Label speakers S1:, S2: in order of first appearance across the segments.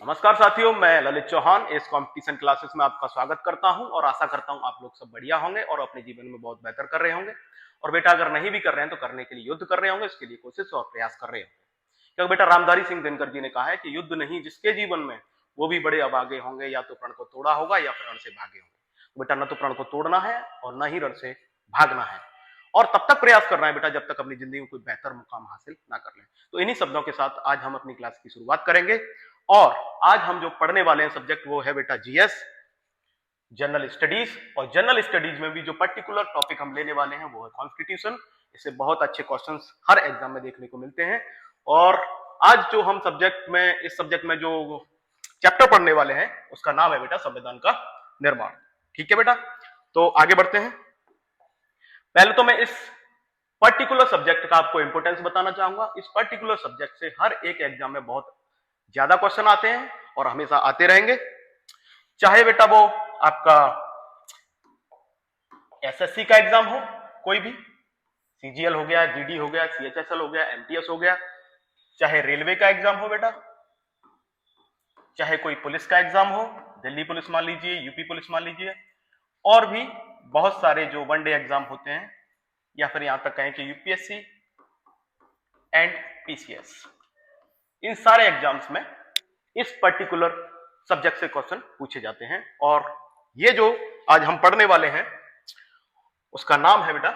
S1: नमस्कार साथियों, मैं ललित चौहान इस कंपटीशन क्लासेस में आपका स्वागत करता हूं और आशा करता हूं आप लोग सब बढ़िया होंगे और अपने जीवन में बहुत बेहतर कर रहे होंगे। और बेटा अगर नहीं भी कर रहे हैं तो करने के लिए युद्ध कर रहे होंगे, इसके लिए कोशिश और प्रयास कर रहे होंगे। क्योंकि बेटा रामधारी सिंह दिनकर जी ने कहा है कि युद्ध नहीं जिसके जीवन में वो भी बड़े अभागे होंगे, या तो प्रण को तोड़ा होगा या फिर रण से भागे होंगे। बेटा न तो प्रण को तोड़ना है और न ही रण से भागना है, और तब तक प्रयास करना है बेटा जब तक अपनी जिंदगी में कोई बेहतर मुकाम हासिल ना कर लें। तो इन्हीं शब्दों के साथ आज हम अपनी क्लास की शुरुआत करेंगे। और आज हम जो पढ़ने वाले हैं सब्जेक्ट वो है बेटा जीएस, जनरल स्टडीज। और जनरल स्टडीज में भी जो पर्टिकुलर टॉपिक हम लेने वाले हैं वो है कॉन्स्टिट्यूशन। इससे बहुत अच्छे क्वेश्चंस हर एग्जाम में देखने को मिलते हैं। और आज जो हम इस सब्जेक्ट में जो चैप्टर पढ़ने वाले हैं उसका नाम है बेटा संविधान का निर्माण। ठीक है बेटा, तो आगे बढ़ते हैं। पहले तो मैं इस पर्टिकुलर सब्जेक्ट का आपको इंपोर्टेंस बताना चाहूंगा। इस पर्टिकुलर सब्जेक्ट से हर एक एग्जाम में बहुत ज्यादा क्वेश्चन आते हैं और हमेशा आते रहेंगे, चाहे बेटा वो आपका एसएससी का एग्जाम हो, कोई भी सीजीएल हो गया, जीडी हो गया, सीएचएसएल हो गया, एमटीएस हो गया, चाहे रेलवे का एग्जाम हो बेटा, चाहे कोई पुलिस का एग्जाम हो, दिल्ली पुलिस मान लीजिए, यूपी पुलिस मान लीजिए, और भी बहुत सारे जो वनडे एग्जाम होते हैं, या फिर यहां तक कहें कि यूपीएससी एंड पीसीएस, इन सारे एग्जाम्स में इस पर्टिकुलर सब्जेक्ट से क्वेश्चन पूछे जाते हैं। और ये जो आज हम पढ़ने वाले हैं उसका नाम है बेटा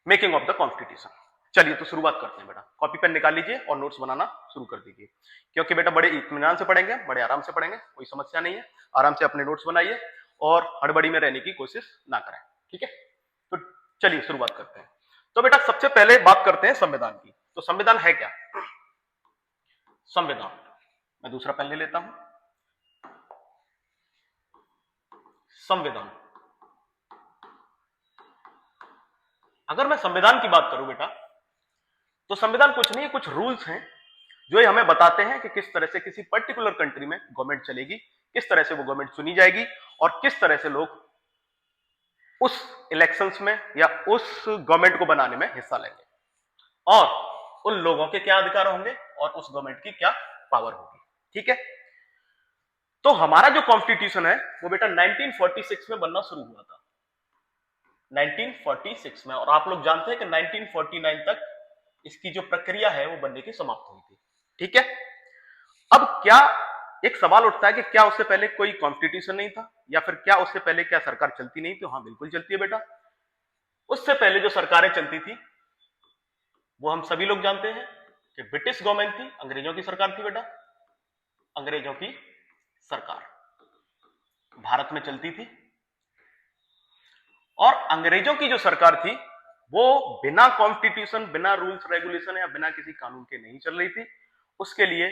S1: मेकिंग ऑफ द कॉन्स्टिट्यूशन। चलिए तो शुरुआत करते हैं बेटा, कॉपी पेन निकाल लीजिए और नोट्स बनाना शुरू कर दीजिए। क्योंकि बेटा बड़े इत्मीनान से पढ़ेंगे, बड़े आराम से पढ़ेंगे, कोई समस्या नहीं है। आराम से अपने नोट्स बनाइए और हड़बड़ी में रहने की कोशिश ना करें, ठीक है। तो चलिए शुरुआत करते हैं। तो बेटा सबसे पहले बात करते हैं संविधान की। तो संविधान है क्या? संविधान, मैं दूसरा पेन ले लेता हूं। संविधान, अगर मैं संविधान की बात करूं बेटा, तो संविधान कुछ नहीं है, कुछ रूल्स हैं जो ये हमें बताते हैं कि किस तरह से किसी पर्टिकुलर कंट्री में गवर्नमेंट चलेगी, किस तरह से वो गवर्नमेंट चुनी जाएगी, और किस तरह से लोग उस इलेक्शंस में या उस गवर्नमेंट को बनाने में हिस्सा लेंगे, और उन लोगों के क्या अधिकार होंगे और उस गवर्नमेंट की क्या पावर होगी। ठीक है, तो हमारा जो कॉन्स्टिट्यूशन है वो बेटा 1946 में बनना शुरू हुआ था, 1946 में। और आप लोग जानते हैं कि 1949 तक इसकी जो प्रक्रिया है वो बनने की समाप्त हुई थी। ठीक है, अब क्या एक सवाल उठता है कि क्या उससे पहले कोई कॉन्स्टिट्यूशन नहीं था, या फिर क्या उससे पहले क्या सरकार चलती नहीं थी? हाँ बिल्कुल चलती है बेटा। उससे पहले जो सरकारें चलती थी वो हम सभी लोग जानते हैं कि ब्रिटिश गवर्नमेंट थी, अंग्रेजों की सरकार थी बेटा। अंग्रेजों की सरकार भारत में चलती थी, और अंग्रेजों की जो सरकार थी वो बिना कॉन्स्टिट्यूशन, बिना रूल्स रेगुलेशन या बिना किसी कानून के नहीं चल रही थी। उसके लिए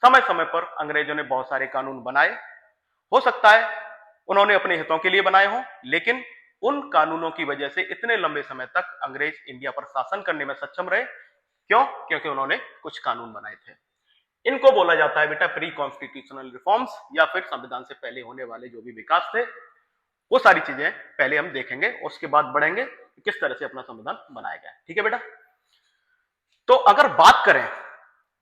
S1: समय समय पर अंग्रेजों ने बहुत सारे कानून बनाए। हो सकता है उन्होंने अपने हितों के लिए बनाए हों, लेकिन उन कानूनों की वजह से इतने लंबे समय तक अंग्रेज इंडिया पर शासन करने में सक्षम रहे। क्यों? क्योंकि उन्होंने कुछ कानून बनाए थे। इनको बोला जाता है बेटा प्री कॉन्स्टिट्यूशनल रिफॉर्म्स, या फिर संविधान से पहले होने वाले जो भी विकास थे वो सारी चीजें पहले हम देखेंगे, उसके बाद बढ़ेंगे कि किस तरह से अपना संविधान बनाया गया। ठीक है बेटा, तो अगर बात करें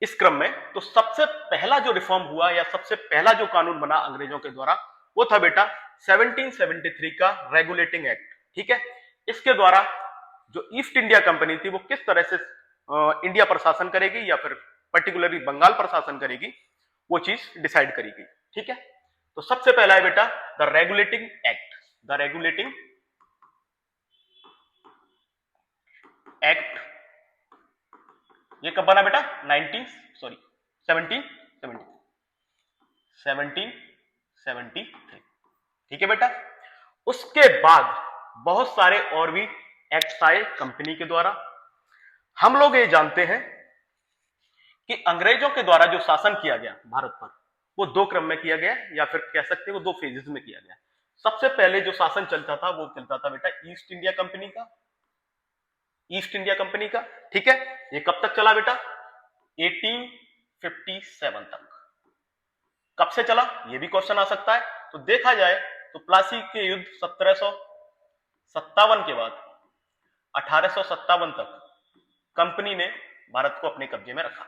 S1: इस क्रम में, तो सबसे पहला जो रिफॉर्म हुआ या सबसे पहला जो कानून बना अंग्रेजों के द्वारा वो था बेटा 1773 का रेगुलेटिंग एक्ट। ठीक है, इसके द्वारा जो ईस्ट इंडिया कंपनी थी वो किस तरह से इंडिया पर शासन करेगी या फिर पर्टिकुलरली बंगाल पर शासन करेगी, वो चीज डिसाइड करी गई। ठीक है, तो सबसे पहला है बेटा the regulating act. The regulating act, ये कब बना बेटा? 1773। ठीक है बेटा, उसके बाद बहुत सारे और भी एक्ट आए कंपनी के द्वारा। हम लोग ये जानते हैं कि अंग्रेजों के द्वारा जो शासन किया गया भारत पर वो दो क्रम में किया गया, या फिर कह सकते हैं वो दो फेजेस में किया गया। सबसे पहले जो शासन चलता था वो चलता था बेटा ईस्ट इंडिया कंपनी का, ईस्ट इंडिया कंपनी का। ठीक है, ये कब तक चला बेटा? 1857 तक। कब से चला ये भी क्वेश्चन आ सकता है। तो देखा जाए तो प्लासी के युद्ध 1757 के बाद 1857 तक कंपनी ने भारत को अपने कब्जे में रखा।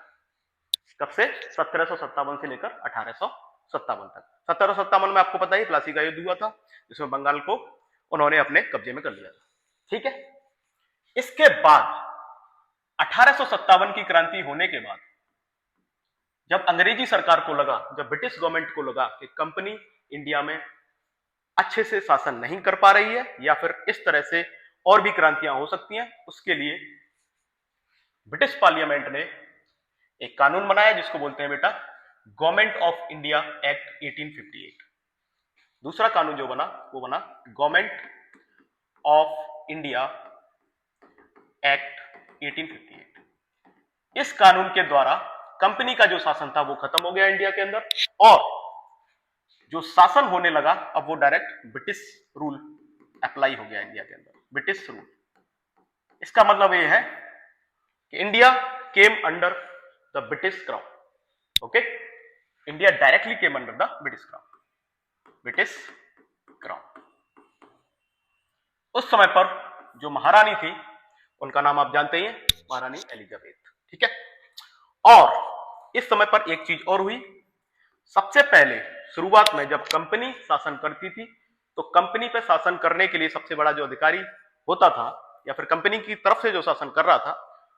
S1: कब से? 1757 से लेकर 1857 तक। 1757 में आपको पता ही प्लासी का युद्ध हुआ था, जिसमें बंगाल को उन्होंने अपने कब्जे में कर लिया था। ठीक है, इसके बाद 1857 की क्रांति होने के बाद जब अंग्रेजी सरकार को लगा, जब ब्रिटिश गवर्नमेंट को लगा कि कंपनी इंडिया में अच्छे से शासन नहीं कर पा रही है या फिर इस तरह से और भी क्रांतियां हो सकती हैं, उसके लिए ब्रिटिश पार्लियामेंट ने एक कानून बनाया जिसको बोलते हैं बेटा गवर्नमेंट ऑफ इंडिया एक्ट 1858। दूसरा कानून जो बना वो बना गवर्नमेंट ऑफ इंडिया एक्ट 1858। इस कानून के द्वारा कंपनी का जो शासन था वो खत्म हो गया इंडिया के अंदर, और जो शासन होने लगा अब वो डायरेक्ट ब्रिटिश रूल अप्लाई हो गया इंडिया के अंदर, ब्रिटिश रूल। इसका मतलब ये है कि India came under the British crown. Okay, India directly came under the British crown, British crown. उस समय पर जो महारानी थी उनका नाम आप जानते ही हैं, महारानी एलिजाबेथ। ठीक है, और इस समय पर एक चीज और हुई। सबसे पहले शुरुआत में जब कंपनी शासन करती थी तो कंपनी पे शासन करने के लिए सबसे बड़ा जो अधिकारी होता था या फिर कंपनी की तरफ से जो शासन कर रहा था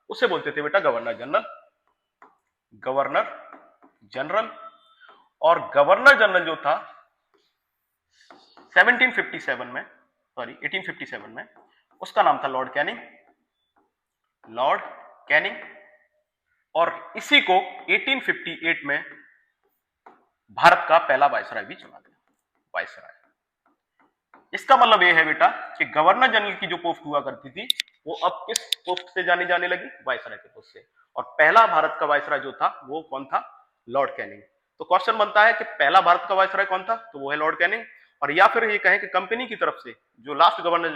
S1: उसे बोलते थे बेटा गवर्नर जनरल। गवर्नर जनरल, और गवर्नर जनरल जो था 1857 में उसका नाम था लॉर्ड कैनिंग, लॉर्ड कैनिंग। और इसी को 1858 में भारत का पहला वायसराय भी चुना गया, वायसराय। इसका मतलब यह है बेटा कि गवर्नर जनरल की जो पोस्ट हुआ करती थी वो अब किस पोस्ट से जानी जाने लगी? वायसराय के पोस्ट से। और पहला भारत का वायसराय जो था वो कौन था? Lord Canning. तो क्वेश्चन बनता है कि पहला भारत का वायसराय कौन था? तो वो है लॉर्ड कैनिंग। और या फिर ये कहें कि कंपनी की तरफ से जो लास्ट गवर्नर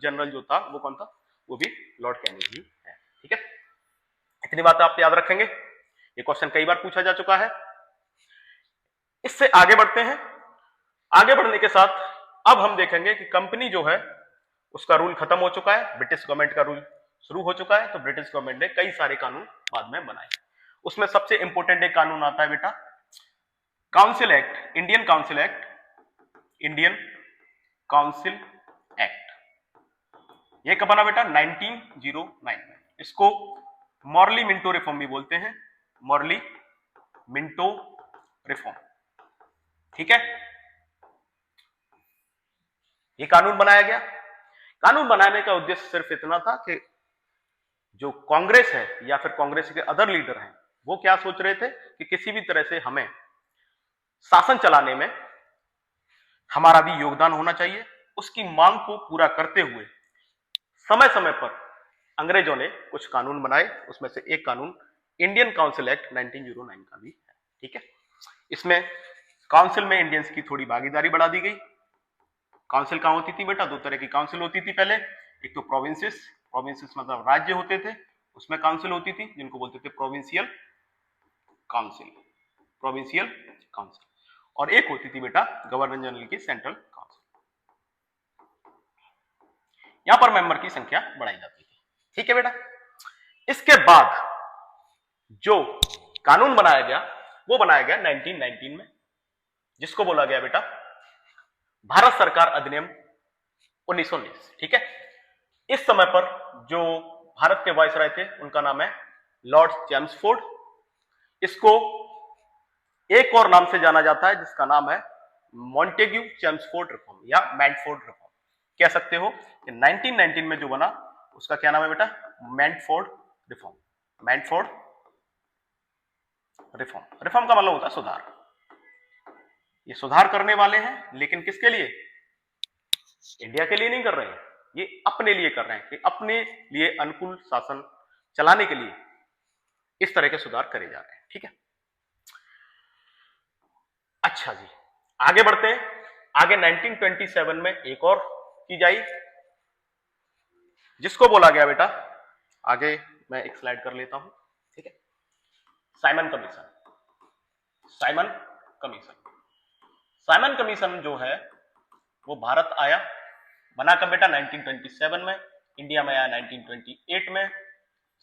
S1: जनरल जो था वो कौन था? वो भी लॉर्ड कैनिंग ही है। ठीक है, इतनी बात आप याद रखेंगे, ये क्वेश्चन कई बार पूछा जा चुका है। इससे आगे बढ़ते हैं। आगे बढ़ने के साथ अब हम देखेंगे कि कंपनी जो है उसका रूल खत्म हो चुका है, ब्रिटिश गवर्नमेंट का रूल शुरू हो चुका है। तो ब्रिटिश गवर्नमेंट ने कई सारे कानून बाद में बनाए। उसमें सबसे इंपॉर्टेंट एक कानून आता है बेटा council act, Indian council act, Indian council act. यह कब बना बेटा? 1909 में। इसको मॉर्ली मिंटो रिफॉर्म भी बोलते हैं, मॉर्ली मिंटो रिफॉर्म। ठीक है, ये कानून बनाया गया। कानून बनाने का उद्देश्य सिर्फ इतना था कि जो कांग्रेस है या फिर कांग्रेस के अदर लीडर हैं वो क्या सोच रहे थे कि किसी भी तरह से हमें शासन चलाने में हमारा भी योगदान होना चाहिए। उसकी मांग को पूरा करते हुए समय समय पर अंग्रेजों ने कुछ कानून बनाए। उसमें से एक कानून इंडियन काउंसिल एक्ट 1909 का भी है। ठीक है, इसमें काउंसिल में इंडियंस की थोड़ी भागीदारी बढ़ा दी गई। काउंसिल कहां होती थी बेटा? दो तरह की काउंसिल होती थी पहले। एक तो प्रोविंसेस, प्रोविंसेस मतलब राज्य होते थे, उसमें काउंसिल होती थी जिनको बोलते थे प्रोविंशियल काउंसिल, प्रोविंशियल काउंसिल। और एक होती थी बेटा गवर्नर जनरल की सेंट्रल काउंसिल। यहां पर मेंबर की संख्या बढ़ाई जाती थी। ठीक है बेटा, इसके बाद जो कानून बनाया गया वो बनाया गया 1919 में, जिसको बोला गया बेटा भारत सरकार अधिनियम 1919। ठीक है, इस समय पर जो भारत के वायसराय थे उनका नाम है लॉर्ड चेम्सफोर्ड। इसको एक और नाम से जाना जाता है जिसका नाम है मॉन्टेग्यू चेम्सफोर्ड रिफॉर्म या मैंटफोर्ड रिफॉर्म। कह सकते हो कि 1919 में जो बना उसका क्या नाम है बेटा? मैंटफोर्ड रिफॉर्म, मैंटफोर्ड रिफॉर्म। रिफॉर्म का मतलब होता है सुधार। ये सुधार करने वाले हैं, लेकिन किसके लिए? इंडिया के लिए नहीं कर रहे हैं, ये अपने लिए कर रहे हैं कि अपने लिए अनुकूल शासन चलाने के लिए इस तरह के सुधार करे जा रहे हैं। ठीक है, अच्छा जी, आगे बढ़ते हैं। आगे 1927 में एक और चीज आई जिसको बोला गया बेटा, आगे मैं एक स्लाइड कर लेता हूं। ठीक है, Simon commission. Simon commission, Simon commission जो है वो भारत आया, बना कब बेटा? 1927 में। इंडिया में आया 1928 में।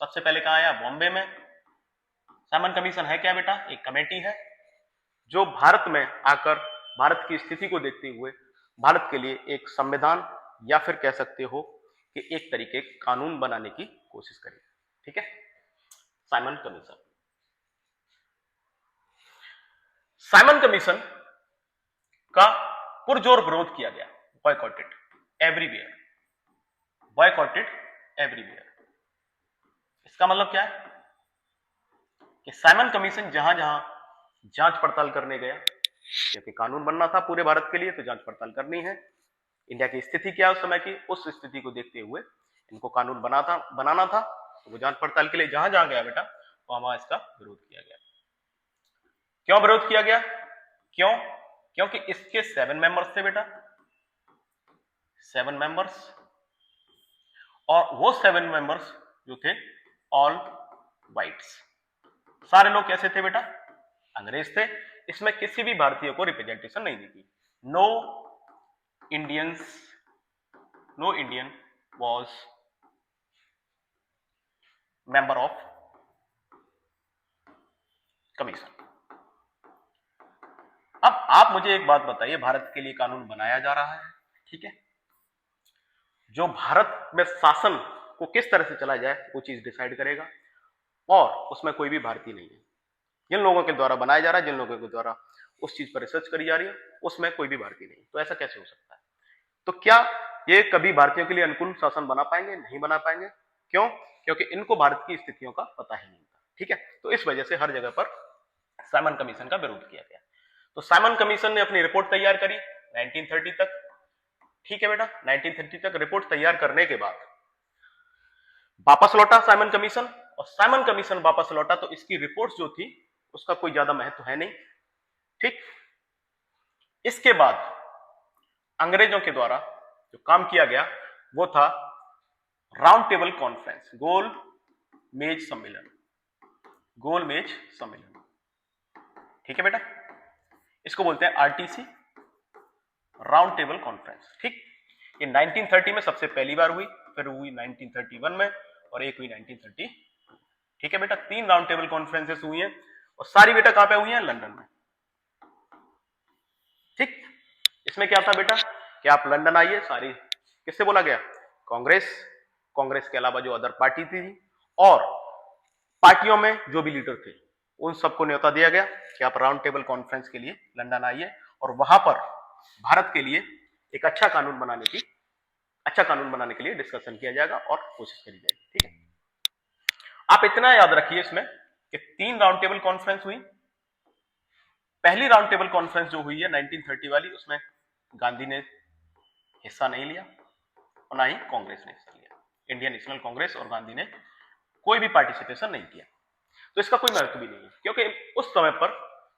S1: सबसे पहले कहां आया? बॉम्बे में। साइमन कमीशन है क्या बेटा? एक कमेटी है जो भारत में आकर भारत की स्थिति को देखते हुए भारत के लिए एक संविधान या फिर कह सकते हो कि एक तरीके कानून बनाने की कोशिश करेगी। ठीक है, साइमन कमीशन। साइमन कमीशन का पुरजोर विरोध किया गया, बॉयकॉटेड एवरीवेयर, बॉयकॉटेड एवरीवेयर। इसका मतलब क्या है कि साइमन कमीशन जहां जहां जांच पड़ताल करने गया, क्योंकि कानून बनना था पूरे भारत के लिए तो जांच पड़ताल करनी है। इंडिया की स्थिति क्या है उस समय की, उस स्थिति को देखते हुए इनको कानून बनाना था, तो वो जांच पड़ताल के लिए जहां जहां गया बेटा वहां इसका विरोध किया गया। क्यों विरोध किया गया? क्यों? क्योंकि इसके 7 मेंबर्स थे बेटा, 7 मेंबर्स, और वो 7 मेंबर्स जो थे ऑल वाइट्स। सारे लोग कैसे थे बेटा? अंग्रेज थे। इसमें किसी भी भारतीय को रिप्रेजेंटेशन नहीं दी थी। No Indian was member of commission. अब आप मुझे एक बात बताइए, भारत के लिए कानून बनाया जा रहा है, ठीक है, जो भारत में शासन को किस तरह से चलाया जाए वो चीज डिसाइड करेगा, और उसमें कोई भी भारतीय नहीं है। जिन लोगों के द्वारा बनाया जा रहा है, जिन लोगों के द्वारा उस चीज पर रिसर्च करी जा रही है, उसमें कोई भी भारतीय नहीं। तो ऐसा कैसे हो सकता है? तो क्या ये कभी भारतीयों के लिए अनुकूल शासन बना पाएंगे? नहीं बना पाएंगे। क्यों? क्योंकि इनको भारत की स्थितियों का पता ही नहीं था। ठीक है, तो इस वजह से हर जगह पर साइमन कमीशन का विरोध किया गया। तो साइमन कमीशन ने अपनी रिपोर्ट तैयार करी 1930 तक। ठीक है बेटा, 1930 तक रिपोर्ट तैयार करने के बाद वापस लौटा साइमन कमीशन, और साइमन कमीशन वापस लौटा तो इसकी रिपोर्ट जो थी उसका कोई ज्यादा महत्व है नहीं। ठीक, इसके बाद अंग्रेजों के द्वारा जो काम किया गया वो था राउंड टेबल कॉन्फ्रेंस, गोल मेज सम्मेलन, गोल मेज सम्मेलन। ठीक है बेटा, इसको बोलते हैं आरटीसी, राउंड टेबल कॉन्फ्रेंस। ठीक, ये 1930 में सबसे पहली बार हुई, फिर हुई 1931 में, और एक हुई 1930। ठीक है बेटा, 3 राउंड टेबल कॉन्फ्रेंसेस हुई हैं, और सारी बेटा कहां पे हुई हैं? लंदन में। ठीक, इसमें क्या था बेटा कि आप लंदन आइए। सारी किससे बोला गया? कांग्रेस के अलावा जो अदर पार्टी थी, और पार्टियों में जो भी लीडर थे उन सबको न्योता दिया गया कि आप राउंड टेबल कॉन्फ्रेंस के लिए लंदन आइए, और वहां पर भारत के लिए एक अच्छा कानून बनाने के लिए डिस्कशन किया जाएगा और कोशिश करी जाएगी। ठीक है, आप इतना याद रखिए इसमें कि 3 राउंड टेबल कॉन्फ्रेंस हुई। पहली राउंड टेबल कॉन्फ्रेंस जो हुई है 1930 वाली, उसमें गांधी ने हिस्सा नहीं लिया और ना ही कांग्रेस ने हिस्सा लिया। इंडियन नेशनल कांग्रेस और गांधी ने कोई भी पार्टिसिपेशन नहीं किया। तो इसका कोई महत्व भी नहीं है, क्योंकि उस समय पर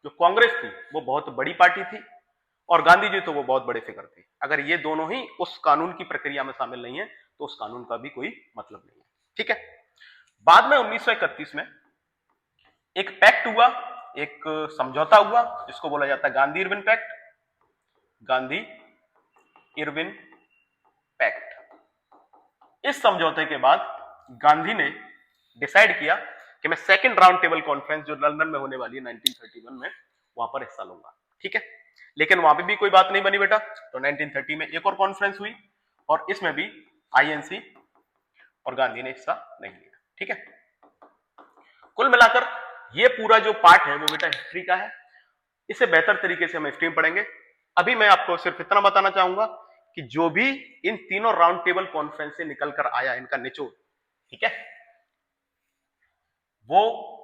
S1: जो कांग्रेस थी वो बहुत बड़ी पार्टी थी, और गांधी जी तो वो बहुत बड़े फिगर थे। अगर ये दोनों ही उस कानून की प्रक्रिया में शामिल नहीं है तो उस कानून का भी कोई मतलब नहीं है। ठीक है, बाद में 1931 में एक पैक्ट हुआ, एक समझौता हुआ, जिसको बोला जाता है Gandhi Irwin pact, Gandhi Irwin pact. इस समझौते के बाद गांधी ने डिसाइड किया कि मैं सेकंड राउंड टेबल कॉन्फ्रेंस जो लंदन में होने वाली है 1931 में, वहां पर हिस्सा लूंगा। ठीक है, लेकिन वहां पे भी कोई बात नहीं बनी बेटा। तो 1930 में एक और कॉन्फ्रेंस हुई, और इसमें भी आईएनसी और गांधी ने हिस्सा नहीं लिया। ठीक है, कुल मिलाकर ये पूरा जो पार्ट है वो बेटा हिस्ट्री का है। इसे बेहतर तरीके से हम हिस्ट्री में पढ़ेंगे। अभी मैं आपको सिर्फ इतना बताना चाहूंगा कि जो भी इन तीनों राउंड टेबल कॉन्फ्रेंस से निकल कर आया, इनका निचोड़, ठीक है, वो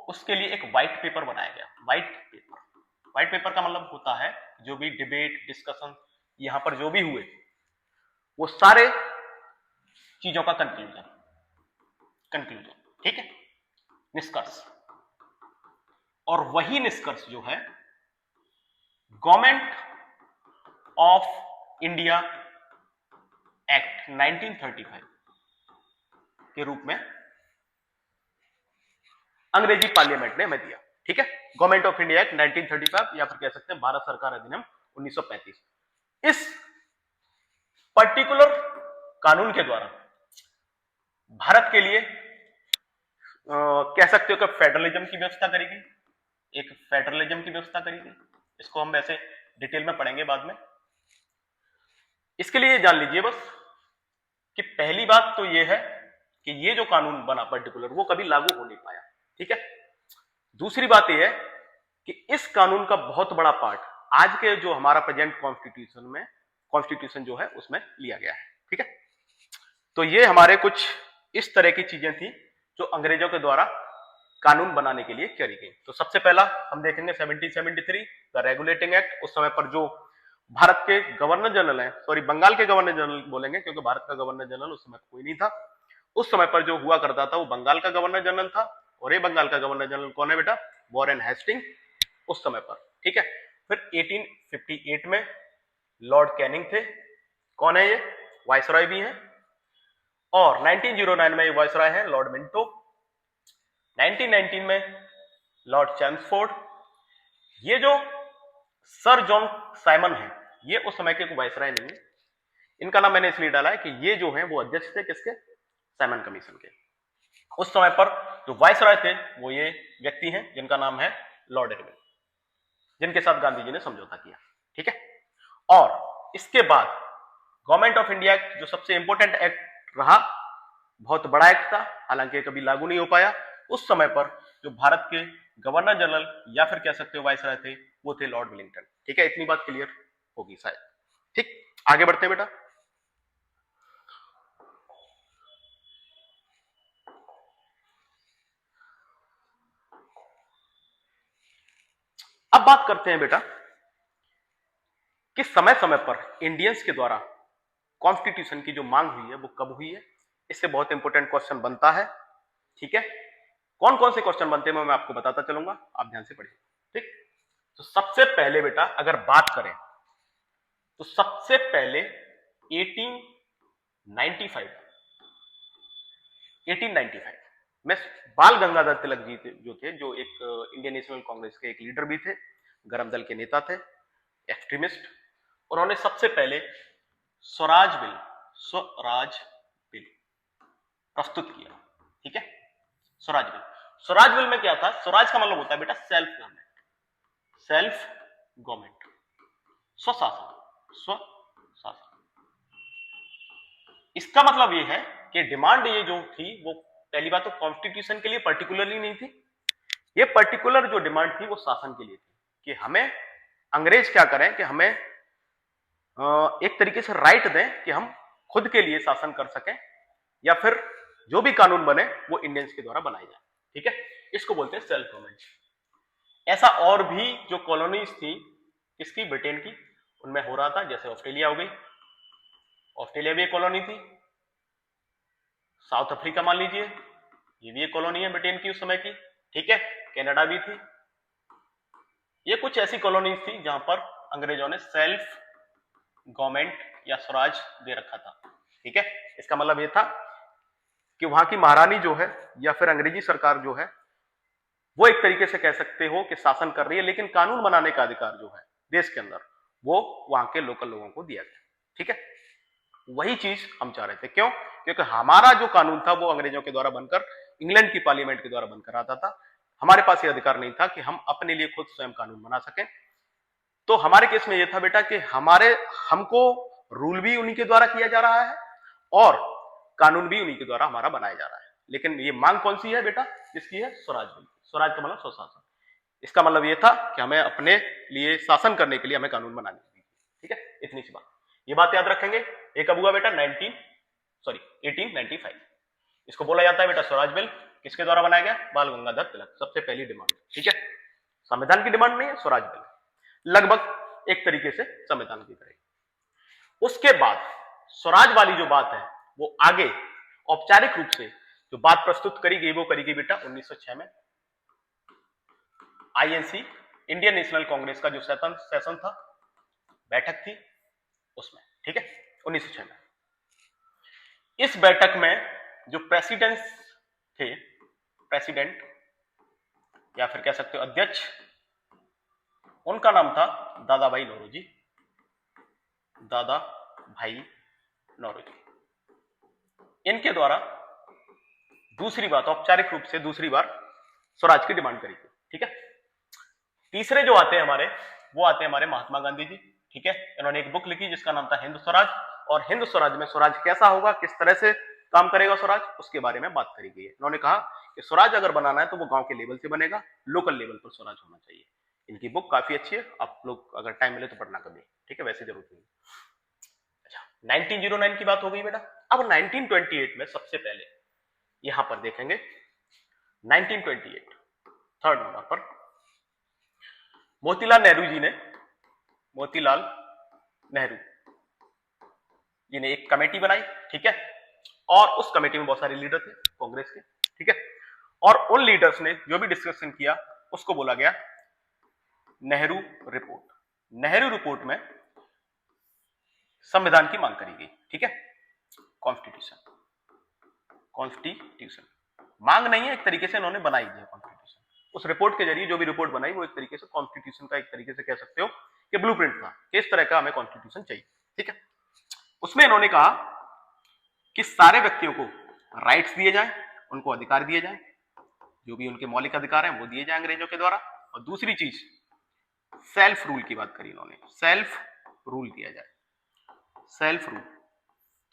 S1: उसके लिए एक व्हाइट पेपर बनाया गया। व्हाइट पेपर का मतलब होता है जो भी डिबेट डिस्कशन यहां पर जो भी हुए वो सारे चीजों का कंक्लूजन। ठीक है, निष्कर्ष। और वही निष्कर्ष जो है गवर्नमेंट ऑफ इंडिया एक्ट 1935 के रूप में अंग्रेजी पार्लियामेंट ने हमें दिया। ठीक है, गवर्नमेंट ऑफ इंडिया एक्ट 1935, या फिर कह सकते हैं भारत सरकार अधिनियम 1935। इस पर्टिकुलर कानून के द्वारा भारत के लिए कह सकते हो कि फेडरलिज्म की व्यवस्था करेगी, एक फेडरलिज्म की व्यवस्था करेगी। इसको हम वैसे डिटेल में पढ़ेंगे बाद में। इसके लिए जान लीजिए बस कि पहली बात तो ये है कि ये जो कानून बना पर्टिकुलर वो कभी लागू हो नहीं पाया, ठीक है। दूसरी बात यह है कि इस कानून का बहुत बड़ा पार्ट आज के जो हमारा प्रेजेंट कॉन्स्टिट्यूशन जो है उसमें लिया गया है, ठीक है। तो ये हमारे कुछ इस तरह की चीजें थी जो अंग्रेजों के द्वारा कानून बनाने के लिए करी गई। तो सबसे पहला हम देखेंगे 1773 द रेगुलेटिंग एक्ट। उस समय पर जो भारत के गवर्नर जनरल हैं, सॉरी बंगाल के गवर्नर जनरल बोलेंगे क्योंकि भारत का गवर्नर जनरल उस समय कोई नहीं था। उस समय पर जो हुआ करता था वो बंगाल का गवर्नर जनरल था, और ये बंगाल का गवर्नर जनरल कौन है बेटा? वॉरेन हेस्टिंग उस समय पर, ठीक है। फिर 1858 में लॉर्ड कैनिंग थे, कौन है ये? वायसरॉय भी हैं। और 1909 में ये वायसरॉय है लॉर्ड मिंटो। 1919 में लॉर्ड चैम्सफोर्ड। ये जो सर जॉन साइमन है ये उस समय के वायसरॉय नहीं है। इनका नाम मैंने इसलिए डाला है कि ये जो है वो अध्यक्ष थे किसके? साइमन कमीशन के। उस समय पर जो वायसरॉय थे वो ये व्यक्ति हैं जिनका नाम है लॉर्ड इरविन, जिनके साथ गांधी जी ने समझौता किया, ठीक है। और इसके बाद गवर्नमेंट ऑफ इंडिया एक्ट जो सबसे इंपॉर्टेंट एक्ट रहा, बहुत बड़ा एक्ट था, हालांकि कभी लागू नहीं हो पाया। उस समय पर जो भारत के गवर्नर जनरल या फिर कह सकते हो वायसरॉय थे वो थे लॉर्ड विलिंगटन, ठीक है। इतनी बात क्लियर होगी शायद, ठीक। आगे बढ़ते हैं बेटा। अब बात करते हैं बेटा कि समय समय पर इंडियंस के द्वारा कॉन्स्टिट्यूशन की जो मांग हुई है वो कब हुई है। इससे बहुत इंपॉर्टेंट क्वेश्चन बनता है, ठीक है। कौन कौन से क्वेश्चन बनते हैं मैं आपको बताता चलूंगा, आप ध्यान से पढ़िए, ठीक। तो सबसे पहले बेटा अगर बात करें तो सबसे पहले 1895 में बाल गंगाधर तिलक जी जो थे, जो एक इंडियन नेशनल कांग्रेस के एक लीडर भी थे, गरम दल के नेता थे, एक्सट्रीमिस्ट। उन्होंने सबसे पहले स्वराज बिल प्रस्तुत किया, ठीक है। स्वराज बिल में क्या था? स्वराज का मतलब होता है बेटा सेल्फ गवर्नमेंट, स्वशासन। इसका मतलब ये है कि डिमांड ये जो थी वो पहली बात तो कॉन्स्टिट्यूशन के लिए पर्टिकुलरली नहीं थी, ये पर्टिकुलर जो डिमांड थी वो शासन के लिए थी कि हमें अंग्रेज क्या करें कि हमें एक तरीके से राइट दें कि हम खुद के लिए शासन कर सकें, या फिर जो भी कानून बने वो इंडियंस के द्वारा बनाए जाए, ठीक है। इसको बोलते हैं सेल्फ गवर्नमेंट। ऐसा और भी जो कॉलोनीज थी किसकी? ब्रिटेन की, उनमें हो रहा था। जैसे ऑस्ट्रेलिया हो गई, ऑस्ट्रेलिया भी एक कॉलोनी थी। साउथ अफ्रीका मान लीजिए, ये भी एक कॉलोनी है ब्रिटेन की उस समय की, ठीक है। कनाडा भी थी। ये कुछ ऐसी कॉलोनीज थी जहां पर अंग्रेजों ने सेल्फ गवर्नमेंट या स्वराज दे रखा था, ठीक है। इसका मतलब यह था कि वहां की महारानी जो है या फिर अंग्रेजी सरकार जो है वो एक तरीके से कह सकते हो कि शासन कर रही है, लेकिन कानून बनाने का अधिकार जो है देश के अंदर वो वहां के लोकल लोगों को दिया गया, ठीक है। वही चीज हम चाह रहे थे। क्यों? क्योंकि हमारा जो कानून था वो अंग्रेजों के द्वारा बनकर, इंग्लैंड की पार्लियामेंट के द्वारा बनकर आता था। हमारे पास ये अधिकार नहीं था कि हम अपने लिए खुद स्वयं कानून बना सकें। तो हमारे केस में यह था बेटा कि हमको रूल भी उन्हीं के द्वारा किया जा रहा है और कानून भी उन्हीं के द्वारा हमारा बनाया जा रहा है। लेकिन ये मांग कौन सी है बेटा? किसकी है? स्वराज बिल। स्वराज का मतलब स्वशासन। इसका मतलब यह था कि हमें अपने लिए शासन करने के लिए हमें कानून बनाने चाहिए, ठीक है। इतनी सी बात, ये बात याद रखेंगे। ये कब हुआ बेटा? 1895। इसको बोला जाता है बेटा स्वराज बिल। किसके द्वारा बनाया गया? बाल गंगाधर तिलक। सबसे पहली डिमांड, ठीक है। संविधान की डिमांड नहीं है, स्वराज बिल लगभग एक तरीके से संविधान की तरह। उसके बाद स्वराज वाली जो बात है वो आगे औपचारिक रूप से जो बात प्रस्तुत करी गई वो करी गई बेटा 1906 में आईएनसी, इंडियन नेशनल कांग्रेस का जो सेशन था, बैठक थी उसमें, ठीक है, 1906 में। इस बैठक में जो प्रेसिडेंट या फिर कह सकते हो अध्यक्ष, उनका नाम था दादा भाई नौरोजी। इनके द्वारा दूसरी बात, औपचारिक रूप से दूसरी बार स्वराज की डिमांड करी थी। ठीक है, तीसरे जो आते हैं हमारे, वो आते हैं हमारे महात्मा गांधी जी। ठीक है, इन्होंने एक बुक लिखी जिसका नाम था हिंद स्वराज, और हिंद स्वराज में स्वराज कैसा होगा, किस तरह से काम करेगा स्वराज, उसके बारे में बात करी गई है। इन्होंने कहा कि स्वराज अगर बनाना है तो वो गांव के लेवल से बनेगा, लोकल लेवल पर स्वराज होना चाहिए। इनकी बुक काफी अच्छी है, आप लोग अगर टाइम मिले तो पढ़ना कभी। ठीक है, वैसे जरूरत नहीं। अच्छा, 1909 की बात हो गई बेटा। अब 1928 में सबसे पहले यहां पर देखेंगे 1928 थर्ड नंबर पर मोतीलाल नेहरू जी ने, मोतीलाल नेहरू जी ने एक कमेटी बनाई। ठीक है, और उस कमेटी में बहुत सारे लीडर थे कांग्रेस के। ठीक है, और उन लीडर्स ने जो भी डिस्कशन किया उसको बोला गया नेहरू रिपोर्ट। नेहरू रिपोर्ट में संविधान की मांग करी गई। ठीक है, कॉन्स्टिट्यूशन, कॉन्स्टिट्यूशन मांग नहीं है, एक तरीके से इन्होंने बनाई दिया कॉन्स्टिट्यूशन। उस रिपोर्ट के जरिए जो भी रिपोर्ट बनाई वो एक तरीके से कॉन्स्टिट्यूशन का, एक तरीके से कह सकते हो कि ब्लूप्रिंट था, किस तरह का हमें कॉन्स्टिट्यूशन चाहिए। ठीक है, उसमें इन्होंने कहा कि सारे व्यक्तियों को राइट्स दिए जाएं, उनको अधिकार दिए जाएं, जो भी उनके मौलिक अधिकार हैं वो दिए जाएं अंग्रेजों के द्वारा। और दूसरी चीज सेल्फ रूल की बात करी इन्होंने, सेल्फ रूल दिया जाए, सेल्फ रूल।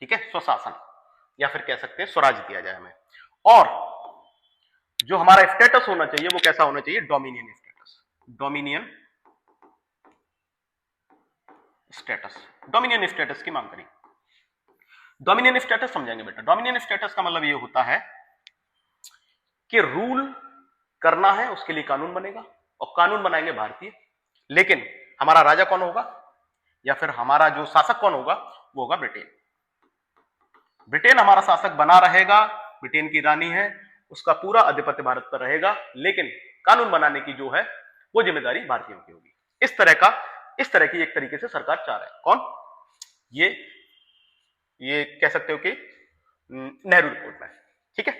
S1: ठीक है, स्वशासन, या फिर कह सकते हैं स्वराज दिया जाए हमें। और जो हमारा स्टेटस होना चाहिए वो कैसा होना चाहिए, dominion status, dominion status, dominion status की मांग करी। डोमिनियन स्टेटस समझेंगे बेटा। डोमिनियन स्टेटस का मतलब ये होता है कि रूल करना है उसके लिए कानून बनेगा, और कानून बनाएंगे भारतीय, लेकिन हमारा राजा कौन होगा या फिर हमारा जो शासक कौन होगा, वो होगा ब्रिटेन। ब्रिटेन हमारा शासक बना रहेगा, ब्रिटेन की रानी है, उसका पूरा आधिपत्य भारत पर रहेगा, लेकिन कानून बनाने की जो है वो जिम्मेदारी भारतीयों की होगी। इस तरह की एक तरीके से सरकार चाह रहा है। कौन? ये कह सकते हो कि नेहरू रिपोर्ट में। ठीक है,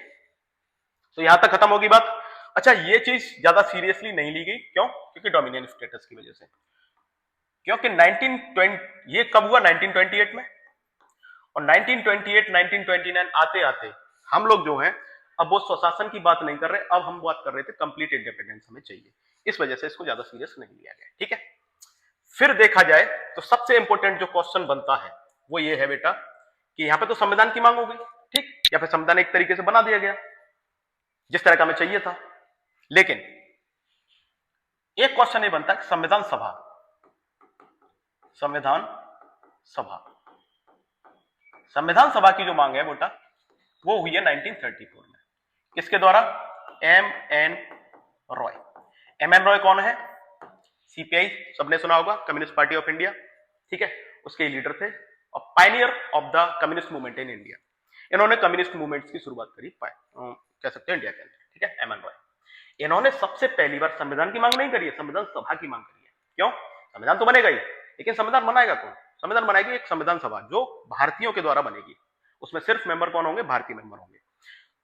S1: तो यहां तक खत्म होगी बात। अच्छा, ये चीज ज्यादा सीरियसली नहीं ली गई, क्यों? क्योंकि डोमिनियन स्टेटस की वजह से। क्योंकि 1920 ये कब हुआ, 1928 में, और 1928 1929 आते आते हम लोग जो हैं अब वो स्वशासन की बात नहीं कर रहे, अब हम बात कर रहे थे कंप्लीट इंडिपेंडेंस हमें चाहिए। इस वजह से इसको ज्यादा सीरियस नहीं लिया गया। ठीक है, फिर देखा जाए तो सबसे इंपॉर्टेंट जो क्वेश्चन बनता है वो ये है बेटा कि यहां पे तो संविधान की मांग हो गई, ठीक, या फिर संविधान एक तरीके से बना दिया गया जिस तरह का हमें चाहिए था, लेकिन एक क्वेश्चन ये बनता है कि संविधान सभा, संविधान सभा, संविधान सभा की जो मांग है बेटा वो हुई है 1934 में। किसके द्वारा? M N Roy. M N Roy कौन है? सीपीआई सबने सुना होगा, कम्युनिस्ट पार्टी ऑफ इंडिया। ठीक है, उसके लीडर थे और Pioneer of the communist movement in India. इन्होंने कम्युनिस्ट मूवमेंट्स की शुरुआत करी कह सकते हैं इंडिया के अंदर। ठीक है, एम एन रॉय। इन्होंने सबसे पहली बार संविधान की मांग नहीं करी है, संविधान सभा की मांग करी है। क्यों? संविधान तो बनेगा ही, लेकिन संविधान बनाएगा कौन? संविधान बनाएगी एक संविधान सभा जो भारतीयों के द्वारा बनेगी। उसमें सिर्फ मेंबर कौन होंगे? भारतीय मेंबर होंगे।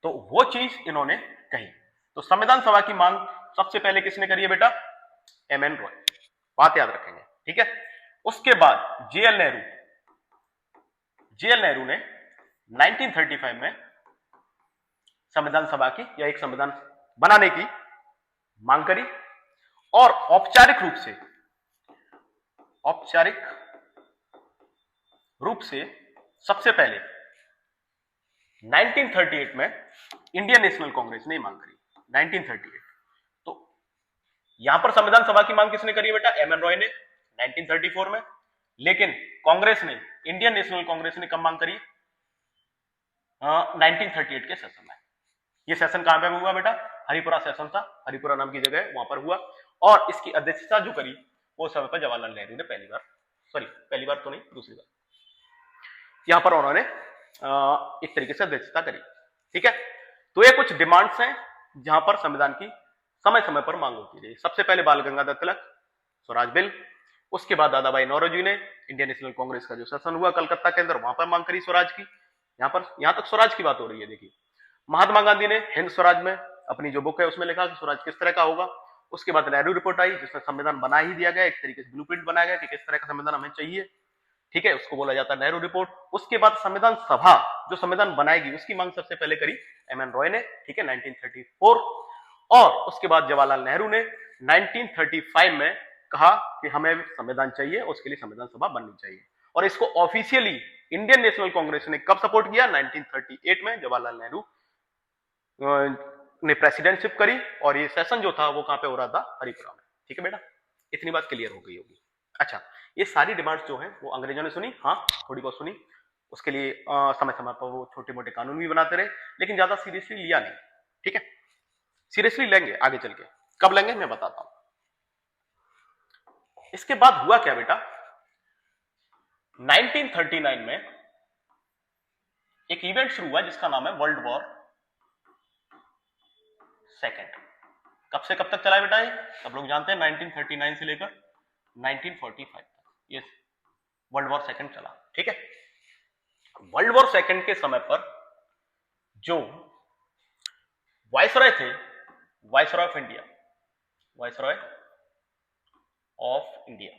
S1: तो वो चीज इन्होंने कही। तो संविधान सभा की मांग सबसे पहले किसने करी है बेटा? M N Roy. बात याद रखेंगे। ठीक है, उसके बाद जेएल नेहरू, जेएल नेहरू ने 1935 में संविधान सभा की या एक संविधान बनाने की मांग करी, और औपचारिक रूप से सबसे पहले 1938 में इंडियन नेशनल कांग्रेस ने मांग करी। 1938। तो यहां पर संविधान सभा की मांग किसने करी है बेटा? एम एन रॉय ने 1934 में। लेकिन कांग्रेस ने, इंडियन नेशनल कांग्रेस ने कब मांग करी? 1938 के सेशन में। ये सेशन कहां पे हुआ बेटा? हरिपुरा सेशन था, हरिपुरा नाम की जगह वहां पर हुआ, और इसकी अध्यक्षता जो करी वो समय पर जवाहरलाल नेहरू ने पहली बार तो नहीं, दूसरी बार यहां पर उन्होंने एक तरीके से अध्यक्षता करी। ठीक है, तो ये कुछ डिमांड्स हैं जहां पर संविधान की समय समय पर मांग होती रही। सबसे पहले बाल गंगाधर तिलक स्वराज बिल, उसके बाद दादा भाई नौरोजी ने इंडियन नेशनल कांग्रेस का जो सेशन हुआ कलकत्ता के अंदर, वहां पर मांग करी स्वराज की। यहां तक स्वराज की बात हो रही है। देखिए, महात्मा गांधी ने हिंद स्वराज में अपनी जो बुक है उसमें लिखा कि स्वराज किस तरह का होगा। उसके बाद नेहरू रिपोर्ट आई जिसमें संविधान बना ही दिया गया, एक तरीके से ब्लूप्रिंट बनाया गया कि किस तरह का संविधान हमें चाहिए। ठीक है, उसको बोला जाता है नेहरू रिपोर्ट। उसके बाद संविधान सभा जो संविधान बनाएगी उसकी मांग सबसे पहले करी एम एन रॉय ने, ठीक है, 1934। और उसके बाद जवाहरलाल नेहरू ने 1935 में कहा कि हमें संविधान चाहिए, उसके लिए संविधान सभा बननी चाहिए। और इसको ऑफिशियली इंडियन नेशनल कांग्रेस ने कब सपोर्ट किया? 1938 में जवाहरलाल नेहरू ने प्रेसिडेंटशिप करी, और ये सेशन जो था वो कहां पे हो रहा था? हरिपुरा में। ठीक है बेटा, इतनी बात क्लियर हो गई होगी। अच्छा, ये सारी डिमांड्स जो है वो अंग्रेजों ने सुनी, हाँ थोड़ी बहुत सुनी, उसके लिए समय समय पर वो छोटे मोटे कानून भी बनाते रहे, लेकिन ज्यादा सीरियसली लिया नहीं। ठीक है, सीरियसली लेंगे आगे चल के, कब लेंगे मैं बताता हूं। इसके बाद हुआ क्या बेटा? 1939 में एक इवेंट शुरू हुआ जिसका नाम है वर्ल्ड वॉर सेकेंड। कब से कब तक चला बेटा? ये सब लोग जानते हैं, 1939 से लेकर 1945 तक ये वर्ल्ड वॉर सेकेंड चला। ठीक है, वर्ल्ड वॉर सेकेंड के समय पर जो वायसरॉय थे, viceroy of India, viceroy of India,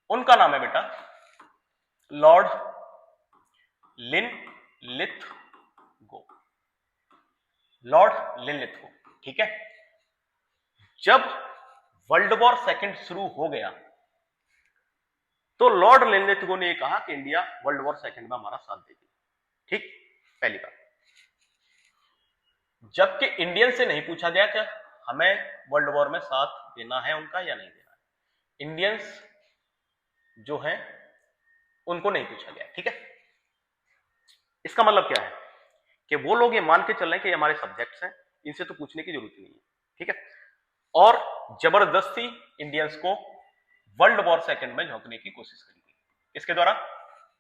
S1: उनका नाम है बेटा लॉर्ड लिनलिथगो, लॉर्ड लिनलिथगो। ठीक है, जब वर्ल्ड वॉर सेकेंड शुरू हो गया तो लॉर्ड लिनलिथगो ने कहा कि इंडिया वर्ल्ड वॉर सेकेंड में हमारा साथ देगी। ठीक, पहली बात। जबकि इंडियन से नहीं पूछा गया कि हमें वर्ल्ड वॉर में साथ देना है उनका या नहीं देना है, इंडियंस जो हैं उनको नहीं पूछा गया। ठीक है, इसका मतलब क्या है कि वो लोग ये मान के चल रहे हैं कि हमारे सब्जेक्ट्स हैं, इनसे तो पूछने की जरूरत नहीं है। ठीक है, और जबरदस्ती इंडियंस को वर्ल्ड वॉर सेकेंड में झोंकने की कोशिश करी गई, इसके द्वारा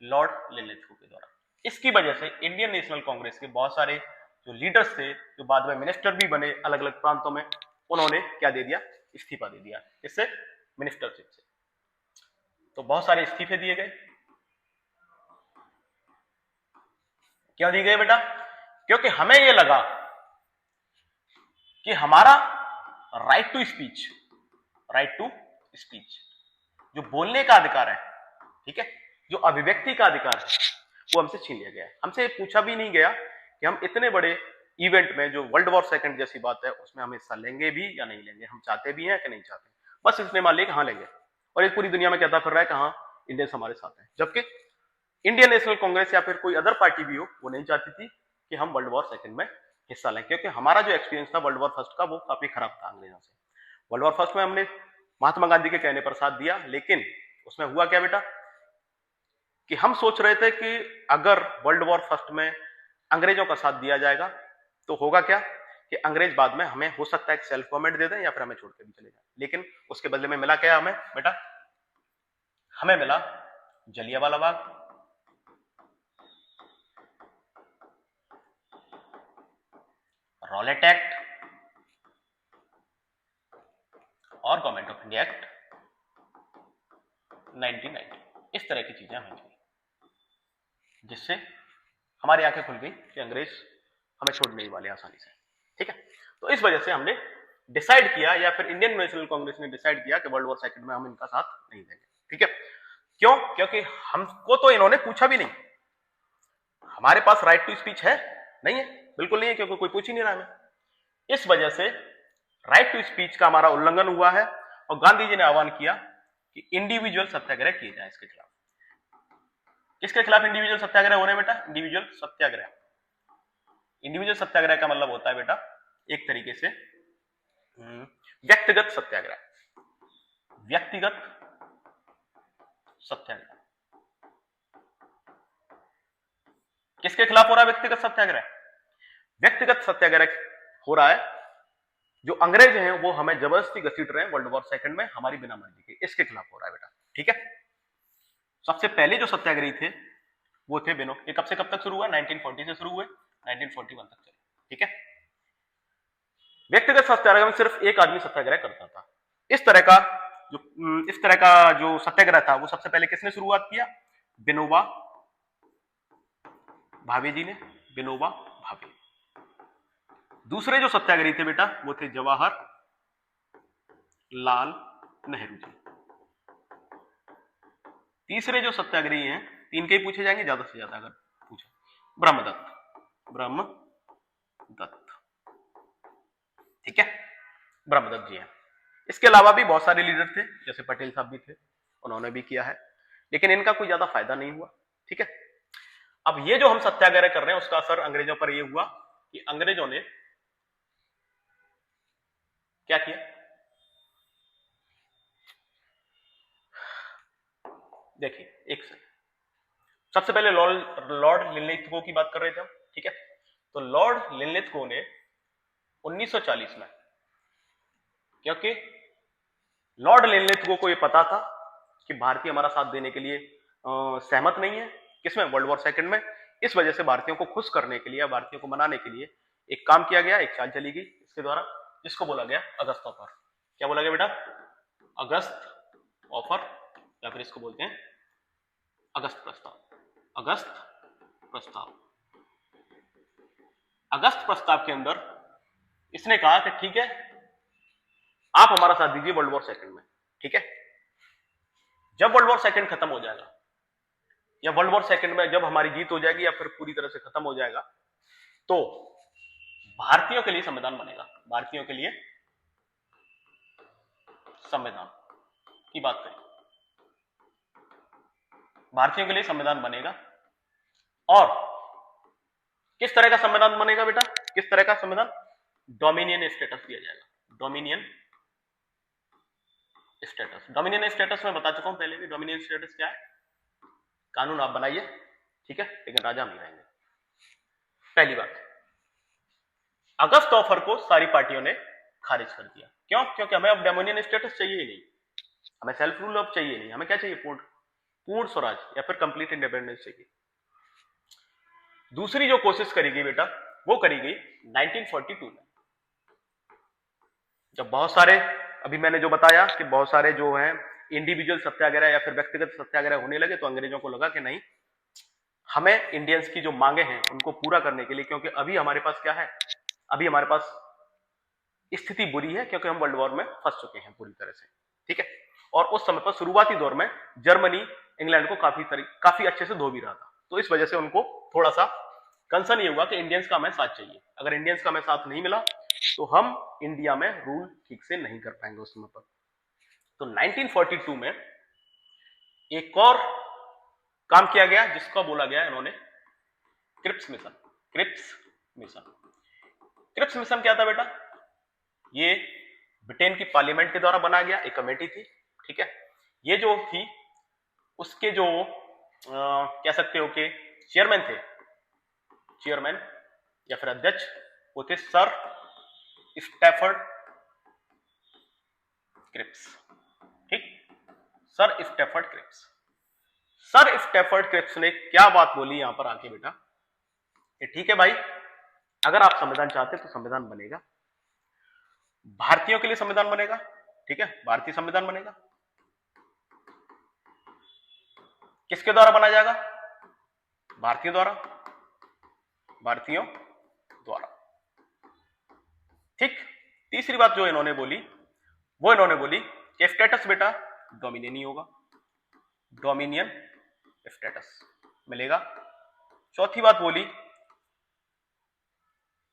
S1: लॉर्ड लिनलिथगो के द्वारा। इसकी वजह से इंडियन नेशनल कांग्रेस के बहुत सारे जो लीडर्स थे, जो बाद में मिनिस्टर भी बने अलग अलग प्रांतों में, उन्होंने क्या दे दिया? इस्तीफा दे दिया। इससे मिनिस्टरशिप से तो बहुत सारे इस्तीफे दिए गए। क्यों दिए गए बेटा? क्योंकि हमें यह लगा कि हमारा right to speech, right to speech जो बोलने का अधिकार है, ठीक है, जो अभिव्यक्ति का अधिकार है, वो हमसे छीन लिया गया है। हमसे पूछा भी नहीं गया कि हम इतने बड़े इवेंट में जो वर्ल्ड वॉर सेकेंड जैसी बात है उसमें हम हिस्सा लेंगे भी या नहीं लेंगे, हम चाहते भी हैं कि नहीं चाहते। बस इसने मान लिया कि हाँ लेंगे, और ये पूरी दुनिया में कहता फिर रहा है कि हाँ इंडियंस हमारे साथ हैं। जबकि इंडियन नेशनल कांग्रेस या फिर कोई अदर पार्टी भी हो, वो नहीं चाहती थी कि हम वर्ल्ड वॉर सेकेंड में हिस्सा लें, क्योंकि हमारा जो एक्सपीरियंस था वर्ल्ड वॉर फर्स्ट का वो काफी खराब था अंग्रेजों से। वर्ल्ड वॉर फर्स्ट में हमने महात्मा गांधी के कहने पर साथ दिया, लेकिन उसमें हुआ क्या बेटा कि हम सोच रहे थे कि अगर वर्ल्ड वॉर फर्स्ट में अंग्रेजों का साथ दिया जाएगा तो होगा क्या कि अंग्रेज बाद में हमें हो सकता है एक सेल्फ गवर्नमेंट दे दें या फिर हमें छोड़ के भी चले जाए। लेकिन उसके बदले में मिला क्या हमें बेटा? हमें मिला जलियांवाला बाग, रॉलेट एक्ट और गवर्नमेंट ऑफ इंडिया एक्ट 1990। इस तरह की चीजें हमें मिली, जिससे हमारी आंखें खुल गई कि अंग्रेज हमें छोड़ नहीं वाले आसानी से। ठीक है, तो इस वजह से हमने डिसाइड किया, या फिर इंडियन नेशनल कांग्रेस ने डिसाइड किया कि वर्ल्ड वॉर सेकेंड में हम इनका साथ नहीं देंगे। ठीक है, क्यों? क्योंकि हमको तो इन्होंने पूछा भी नहीं, हमारे पास राइट टू स्पीच है नहीं है, बिल्कुल नहीं है, क्योंकि कोई पूछ ही नहीं रहा हमें। इस वजह से राइट टू स्पीच का हमारा उल्लंघन हुआ है, और गांधी जी ने आह्वान किया कि इंडिविजुअल सत्याग्रह किए जाए इसके खिलाफ। किसके खिलाफ इंडिविजुअल सत्याग्रह हो रहे हैं बेटा? इंडिविजुअल सत्याग्रह। इंडिविजुअल सत्याग्रह का मतलब होता है बेटा एक तरीके से व्यक्तिगत सत्याग्रह, व्यक्तिगत सत्याग्रह। किसके खिलाफ हो रहा है व्यक्तिगत सत्याग्रह? व्यक्तिगत सत्याग्रह हो रहा है जो अंग्रेज हैं वो हमें जबरदस्ती घसीट रहे हैं वर्ल्ड वॉर सेकंड में हमारी बिना मर्जी के, इसके खिलाफ हो रहा है बेटा। ठीक है, सबसे पहले जो सत्याग्रही थे वो थे बेनो। ये कब से कब तक शुरू हुआ? 1940 से शुरू हुए, 1941 तक चले। ठीक है, व्यक्तिगत सत्याग्रह में सिर्फ एक आदमी सत्याग्रह करता था। इस तरह का जो सत्याग्रह था वो सबसे पहले किसने शुरुआत किया? विनोबा भावे जी ने, विनोबा भावे। दूसरे जो सत्याग्रही थे बेटा वो थे जवाहर लाल नेहरू जी। तीसरे जो सत्याग्रही हैं, 3 के ही पूछे जाएंगे ज्यादा से ज्यादा अगर पूछे। ब्रह्मदत्त, ठीक है, ब्रह्मदत्त जी हैं। इसके अलावा भी बहुत सारे लीडर थे, जैसे पटेल साहब भी थे, उन्होंने भी किया है, लेकिन इनका कोई ज्यादा फायदा नहीं हुआ। ठीक है, अब ये जो हम सत्याग्रह कर रहे हैं उसका असर अंग्रेजों पर ये हुआ कि अंग्रेजों ने क्या किया, देखिए एक से सबसे पहले लॉर्ड लिनलिथगो की बात कर रहे थे हम। ठीक है, तो लॉर्ड लिनलिथगो ने 1940 में, क्योंकि लॉर्ड लिनलिथगो को यह पता था कि भारतीय हमारा साथ देने के लिए सहमत नहीं है, किसमें, वर्ल्ड वॉर सेकंड में। इस वजह से भारतीयों को खुश करने के लिए, भारतीयों को मनाने के लिए एक काम किया गया, एक चाल चली गई इसके द्वारा, जिसको बोला गया अगस्त ऑफर। क्या बोला गया बेटा, अगस्त ऑफर, या फिर इसको बोलते हैं अगस्त प्रस्ताव। अगस्त प्रस्ताव, अगस्त प्रस्ताव के अंदर इसने कहा कि ठीक है, आप हमारा साथ दीजिए वर्ल्ड वॉर सेकंड में। ठीक है, जब वर्ल्ड वॉर सेकंड खत्म हो जाएगा, या वर्ल्ड वॉर सेकंड में जब हमारी जीत हो जाएगी या फिर पूरी तरह से खत्म हो जाएगा, तो भारतीयों के लिए संविधान बनेगा। भारतीयों के लिए संविधान की बात करें, भारतीयों के लिए संविधान बनेगा। और किस तरह का संविधान बनेगा बेटा, किस तरह का संविधान, डोमिनियन स्टेटस दिया जाएगा। डोमिनियन स्टेटस, डोमिनियन स्टेटस में बता चुका हूं पहले भी, डोमिनियन स्टेटस क्या है, कानून आप बनाइए, ठीक है, लेकिन राजा हम नहीं रहेंगे। पहली बात, अगस्त ऑफर को सारी पार्टियों ने खारिज कर दिया। क्यों, क्योंकि हमें अब डोमिनियन स्टेटस चाहिए ही नहीं, हमें सेल्फ रूल अब चाहिए नहीं, हमें क्या चाहिए, पूर्ण स्वराज या फिर कंप्लीट इंडिपेंडेंस चाहिए। दूसरी जो कोशिश करी गई बेटा, वो करी गई 1942 में, जब बहुत सारे, अभी मैंने जो बताया कि बहुत सारे जो हैं इंडिविजुअल सत्याग्रह या फिर व्यक्तिगत सत्याग्रह होने लगे, तो अंग्रेजों को लगा कि नहीं, हमें इंडियंस की जो मांगे हैं उनको पूरा करने के लिए, क्योंकि अभी हमारे पास क्या है, अभी हमारे पास स्थिति बुरी है, क्योंकि हम वर्ल्ड वॉर में फंस चुके हैं पूरी तरह से। ठीक है, और उस समय पर शुरुआती दौर में जर्मनी इंग्लैंड को काफी अच्छे से धो भी रहा था, तो इस वजह से उनको थोड़ा सा कंसर्न ये हुआ कि इंडियंस का हमें साथ चाहिए, अगर इंडियंस का हमें साथ नहीं मिला तो हम इंडिया में रूल ठीक से नहीं कर पाएंगे उस समय पर। तो 1942 में एक और काम किया गया जिसका बोला गया इन्होंने Cripps mission. Cripps mission, Cripps mission क्या था बेटा, ये ब्रिटेन की पार्लियामेंट के द्वारा बनाया गया एक कमेटी थी। ठीक है, ये जो थी उसके जो कह सकते हो कि चेयरमैन थे, चेयरमैन या फिर अध्यक्ष, वो थे सर स्टैफर्ड क्रिप्स। ठीक, sir Stafford Cripps. Sir Stafford Cripps ने क्या बात बोली यहां पर आके बेटा, कि ठीक है भाई, अगर आप संविधान चाहते तो संविधान बनेगा, भारतीयों के लिए संविधान बनेगा। ठीक है, भारतीय संविधान बनेगा, किसके द्वारा बनाया जाएगा, भारतीयों द्वारा, भारतीयों द्वारा। ठीक, तीसरी बात जो इन्होंने बोली, वो इन्होंने बोली कि स्टेटस बेटा डोमिनियन ही होगा, डोमिनियन स्टेटस मिलेगा। चौथी बात बोली,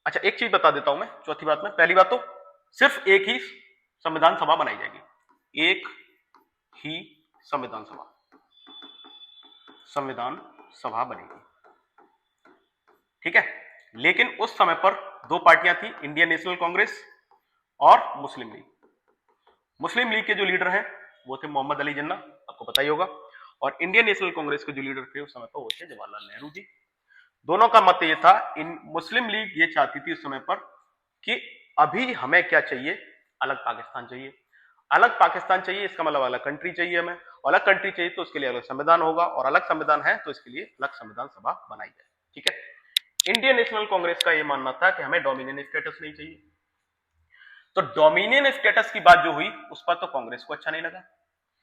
S1: अच्छा एक चीज बता देता हूं मैं चौथी बात में, पहली बात तो सिर्फ एक ही संविधान सभा बनाई जाएगी, एक ही संविधान सभा बनेगी। ठीक है, लेकिन उस समय पर दो पार्टियां थी, इंडियन नेशनल कांग्रेस और मुस्लिम लीग। मुस्लिम लीग के जो लीडर हैं वो थे मोहम्मद अली जिन्ना, आपको पता ही होगा, और इंडियन नेशनल कांग्रेस के जो लीडर थे उस समय पर वो थे जवाहरलाल नेहरू जी। दोनों का मत ये था, इन मुस्लिम लीग ये चाहती थी उस समय पर कि अभी हमें क्या चाहिए, अलग पाकिस्तान चाहिए। अलग पाकिस्तान चाहिए इसका मतलब अलग कंट्री चाहिए हमें, अलग कंट्री चाहिए तो उसके लिए अलग संविधान होगा, और अलग संविधान है तो इसके लिए अलग संविधान सभा बनाई जाए। ठीक है, इंडियन नेशनल कांग्रेस का यह मानना था कि हमें डोमिनियन स्टेटस नहीं चाहिए। तो डोमिनियन स्टेटस की बात जो हुई उस पर तो कांग्रेस को अच्छा नहीं लगा,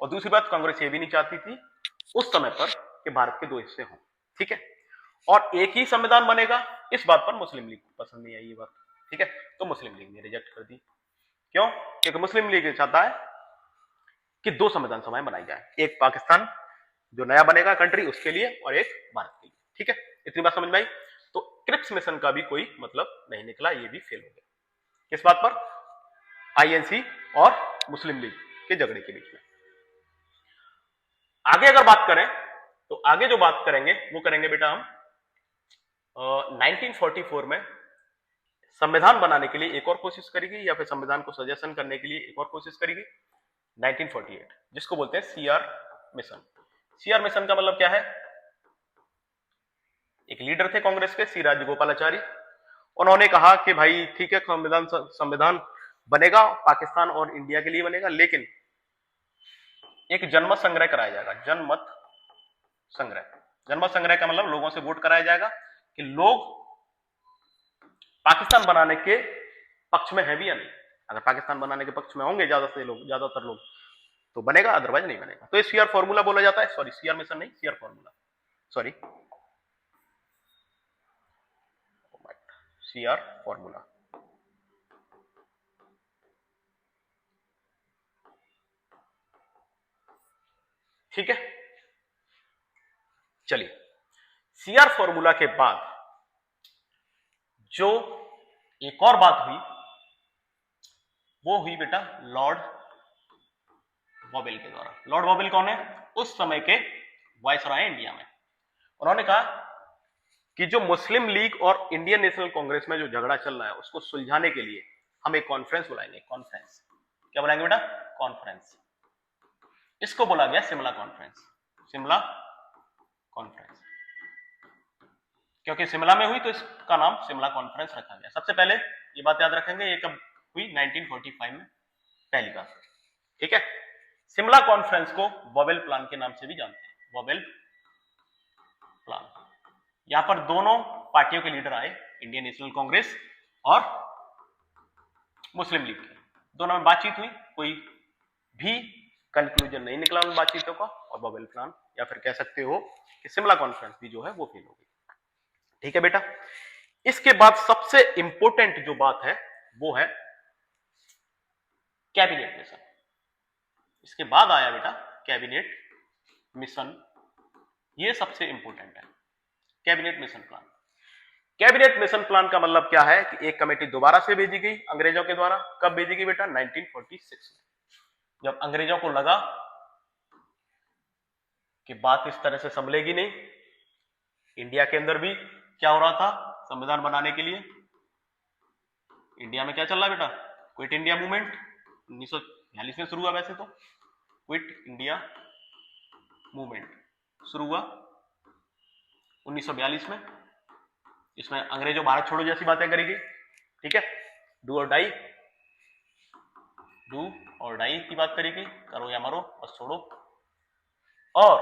S1: और दूसरी बात कांग्रेस ये भी नहीं चाहती थी उस समय पर कि भारत के दो हिस्से हों। ठीक है, और एक ही संविधान बनेगा, इस बात पर मुस्लिम लीग को पसंद नहीं आई ये बात। ठीक है, तो मुस्लिम लीग ने रिजेक्ट कर दी। क्यों, क्योंकि मुस्लिम लीग चाहता है कि दो संविधान सभाएं बनाई जाए, एक पाकिस्तान जो नया बनेगा कंट्री उसके लिए और एक भारत के लिए। ठीक है, इतनी बात समझ में आई। तो क्रिप्स मिशन का भी कोई मतलब नहीं निकला, ये भी फेल हो गया। किस बात पर? आईएनसी और मुस्लिम लीग के झगड़े के बीच में। आगे अगर बात करें तो आगे जो बात करेंगे वो करेंगे बेटा हम 1944 में संविधान बनाने के लिए एक और कोशिश करेगी, या फिर संविधान को सजेशन करने के लिए एक और कोशिश करेगी 1948, जिसको बोलते हैं सीआर मिशन। सीआर मिशन का मतलब क्या है? एक लीडर थे कांग्रेस के सी राजगोपालाचारी, उन्होंने कहा कि भाई ठीक है, संविधान बनेगा, पाकिस्तान और इंडिया के लिए बनेगा, लेकिन एक जनमत संग्रह कराया जाएगा। जनमत संग्रह, जनमत संग्रह का मतलब लोगों से वोट कराया जाएगा कि लोग पाकिस्तान बनाने के पक्ष में है भी या नहीं। अगर पाकिस्तान बनाने के पक्ष में होंगे ज्यादातर लोग तो बनेगा, अदरवाइज नहीं बनेगा। तो ये सीआर फॉर्मूला बोला जाता है, सॉरी सीआर मिशन नहीं, CR formula, sorry CR formula. ठीक है, चलिए सीआर फॉर्मूला के बाद जो एक और बात हुई वो हुई बेटा लॉर्ड वॉवेल के द्वारा। लॉर्ड वॉवेल कौन है? उस समय के वायसराय इंडिया में। उन्होंने कहा कि जो मुस्लिम लीग और इंडियन नेशनल कांग्रेस में जो झगड़ा चल रहा है उसको सुलझाने के लिए हम एक कॉन्फ्रेंस बुलाएंगे। कॉन्फ्रेंस क्या बुलाएंगे बेटा? कॉन्फ्रेंस। इसको बोला गया शिमला कॉन्फ्रेंस। शिमला कॉन्फ्रेंस क्योंकि शिमला में हुई तो इसका नाम शिमला कॉन्फ्रेंस रखा गया। सबसे पहले ये बात याद रखेंगे, ये कब हुई? 1945 में पहली बार। ठीक है, शिमला कॉन्फ्रेंस को वॉवेल प्लान के नाम से भी जानते हैं, वॉवेल प्लान। यहां पर दोनों पार्टियों के लीडर आए, इंडियन नेशनल कांग्रेस और मुस्लिम लीग के। दोनों में बातचीत हुई, कोई भी कंक्लूजन नहीं निकला उन बातचीतों का, और वॉवेल प्लान या फिर कह सकते हो कि शिमला कॉन्फ्रेंस भी जो है वो फेल हो गई। ठीक है बेटा, इसके बाद सबसे इंपॉर्टेंट जो बात है वो है कैबिनेट मिशन। इसके बाद आया बेटा कैबिनेट मिशन, ये सबसे इंपॉर्टेंट है, cabinet mission plan. Cabinet mission plan का मतलब क्या है कि एक कमेटी दोबारा से भेजी गई अंग्रेजों के द्वारा। कब भेजी गई बेटा? 1946 में, जब अंग्रेजों को लगा कि बात इस तरह से संभलेगी नहीं। इंडिया के अंदर भी क्या हो रहा था? संविधान बनाने के लिए इंडिया में क्या चल रहा है बेटा? क्विट इंडिया मूवमेंट 1942 में शुरू हुआ। वैसे तो क्विट इंडिया मूवमेंट शुरू हुआ 1942 में। इसमें अंग्रेजों भारत छोड़ो जैसी बातें करेगी। ठीक है, डू और डाई की बात करेगी, करो या मरो, बस छोड़ो। और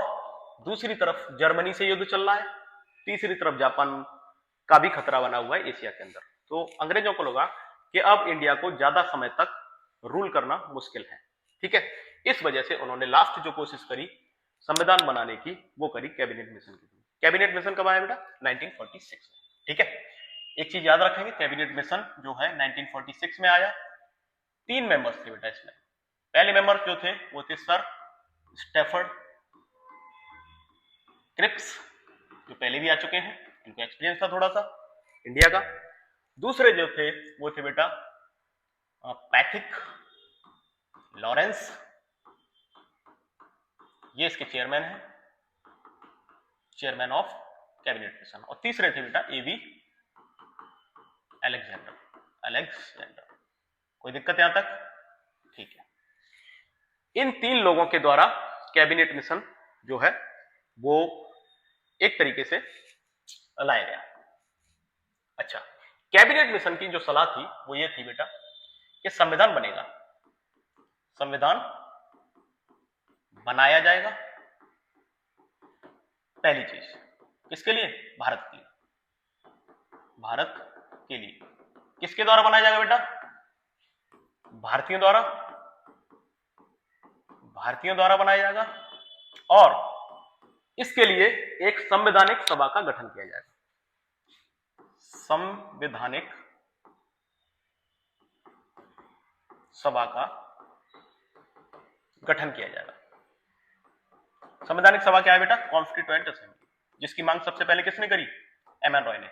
S1: दूसरी तरफ जर्मनी से युद्ध चल रहा है, तीसरी तरफ जापान का भी खतरा बना हुआ है एशिया के अंदर। तो अंग्रेजों को लगा कि अब इंडिया को ज्यादा समय तक रूल करना मुश्किल है। ठीक है, इस वजह से उन्होंने लास्ट जो कोशिश करी संविधान बनाने की वो करी कैबिनेट मिशन की। कैबिनेट मिशन कब आया बेटा? 1946 में। ठीक है, एक चीज याद रखेंगे, कैबिनेट मिशन जो है 1946 में आया। 3 मेंबर्स थे बेटा इसमें। पहले मेंबर जो थे वो थे सर स्टैफर्ड क्रिप्स, जो पहले भी आ चुके हैं, इनको एक्सपीरियंस था थोड़ा सा इंडिया का। दूसरे जो थे वो थे बेटा पैथिक लॉरेंस, ये इसके चेयरमैन हैं, चेयरमैन ऑफ कैबिनेट मिशन। और तीसरे थे बेटा एबी अलेक्जेंडर। कोई दिक्कत यहां तक? ठीक है, इन 3 लोगों के द्वारा कैबिनेट मिशन जो है वो एक तरीके से लाया गया। अच्छा, कैबिनेट मिशन की जो सलाह थी वो ये थी बेटा कि संविधान बनेगा, संविधान बनाया जाएगा। पहली चीज किसके लिए? भारत के लिए। भारत के लिए किसके द्वारा बनाया जाएगा बेटा? भारतीयों द्वारा, भारतीयों द्वारा बनाया जाएगा। और इसके लिए एक संवैधानिक सभा का गठन किया जाएगा। संवैधानिक सभा का गठन किया जाएगा। संवैधानिक सभा क्या है बेटा? कॉन्स्टिट्यूएंट असेंबली, जिसकी मांग सबसे पहले किसने करी? एम.एन. रॉय ने।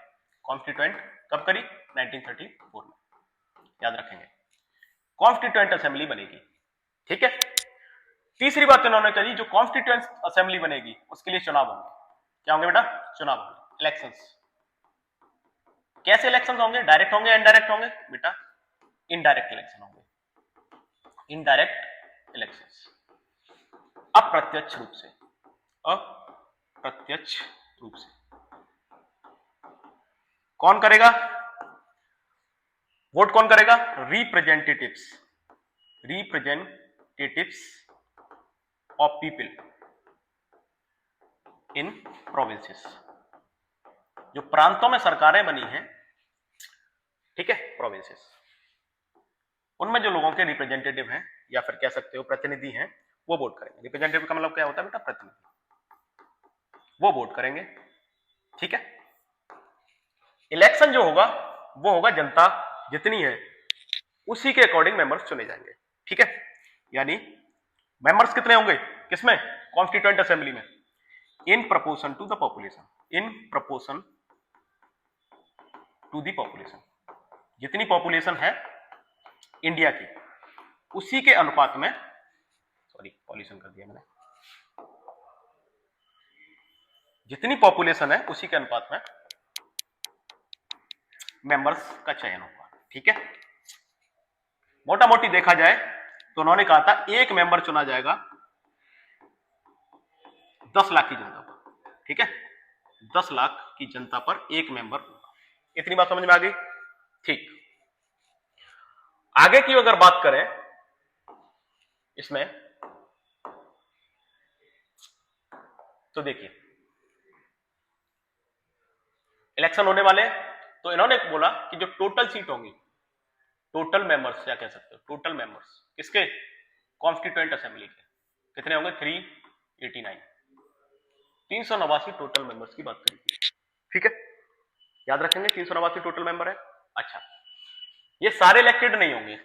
S1: कॉन्स्टिट्यूएंट कब करी? 1934 में, याद रखेंगे। कॉन्स्टिट्यूएंट असेंबली बनेगी, ठीक है। तीसरी बात इन्होंने करी, जो कॉन्स्टिट्यूएंट असेंबली बनेगी उसके लिए चुनाव होंगे। क्या होंगे बेटा? चुनाव होंगे, इलेक्शंस। कैसे इलेक्शंस होंगे? डायरेक्ट होंगे, इनडायरेक्ट होंगे? बेटा इनडायरेक्ट इलेक्शन होंगे, इनडायरेक्ट इलेक्शंस, अप्रत्यक्ष रूप से, अप्रत्यक्ष रूप से। कौन करेगा वोट? कौन करेगा? Representatives, representatives of people in provinces. जो प्रांतों में सरकारें बनी हैं, ठीक है, प्रोविंसेस, उनमें जो लोगों के रिप्रेजेंटेटिव हैं या फिर कह सकते हो प्रतिनिधि हैं, वो वोट करेंगे। रिप्रेजेंटेटिव का मतलब क्या होता है बेटा? प्रतिनिधि, वो वोट करेंगे, ठीक है। इलेक्शन जो होगा वो होगा, जनता जितनी है उसी के अकॉर्डिंग मेंबर्स चुने जाएंगे, ठीक है। यानी मेंबर्स कितने होंगे? किसमें? कॉन्स्टिट्यूएंट असेंबली में। In proportion to the population, in proportion to the population. जितनी पॉपुलेशन है इंडिया की, उसी के अनुपात में, सॉरी पॉल्यूशन कर दिया मैंने, जितनी पॉपुलेशन है उसी के अनुपात में मेंबर्स का चयन होगा, ठीक है। मोटा मोटी देखा जाए तो उन्होंने कहा था एक मेंबर चुना जाएगा 10 लाख की जनता पर, ठीक है। 10 लाख की जनता पर एक मेंबर होगा। इतनी बात समझ में आ गई? ठीक। आगे की अगर बात करें इसमें, तो देखिए इलेक्शन होने वाले, तो इन्होंने बोला कि जो टोटल सीट होंगी, टोटल मेंबर्स क्या कह सकते हो, टोटल मेंबर्स किसके? कॉन्स्टिट्यूएंट असेंबली के कितने होंगे? 389, 389 टोटल मेंबर्स की बात करेंगे, ठीक है। याद रखेंगे 389 टोटल मेंबर है। अच्छा, ये सारे इलेक्टेड नहीं होंगे,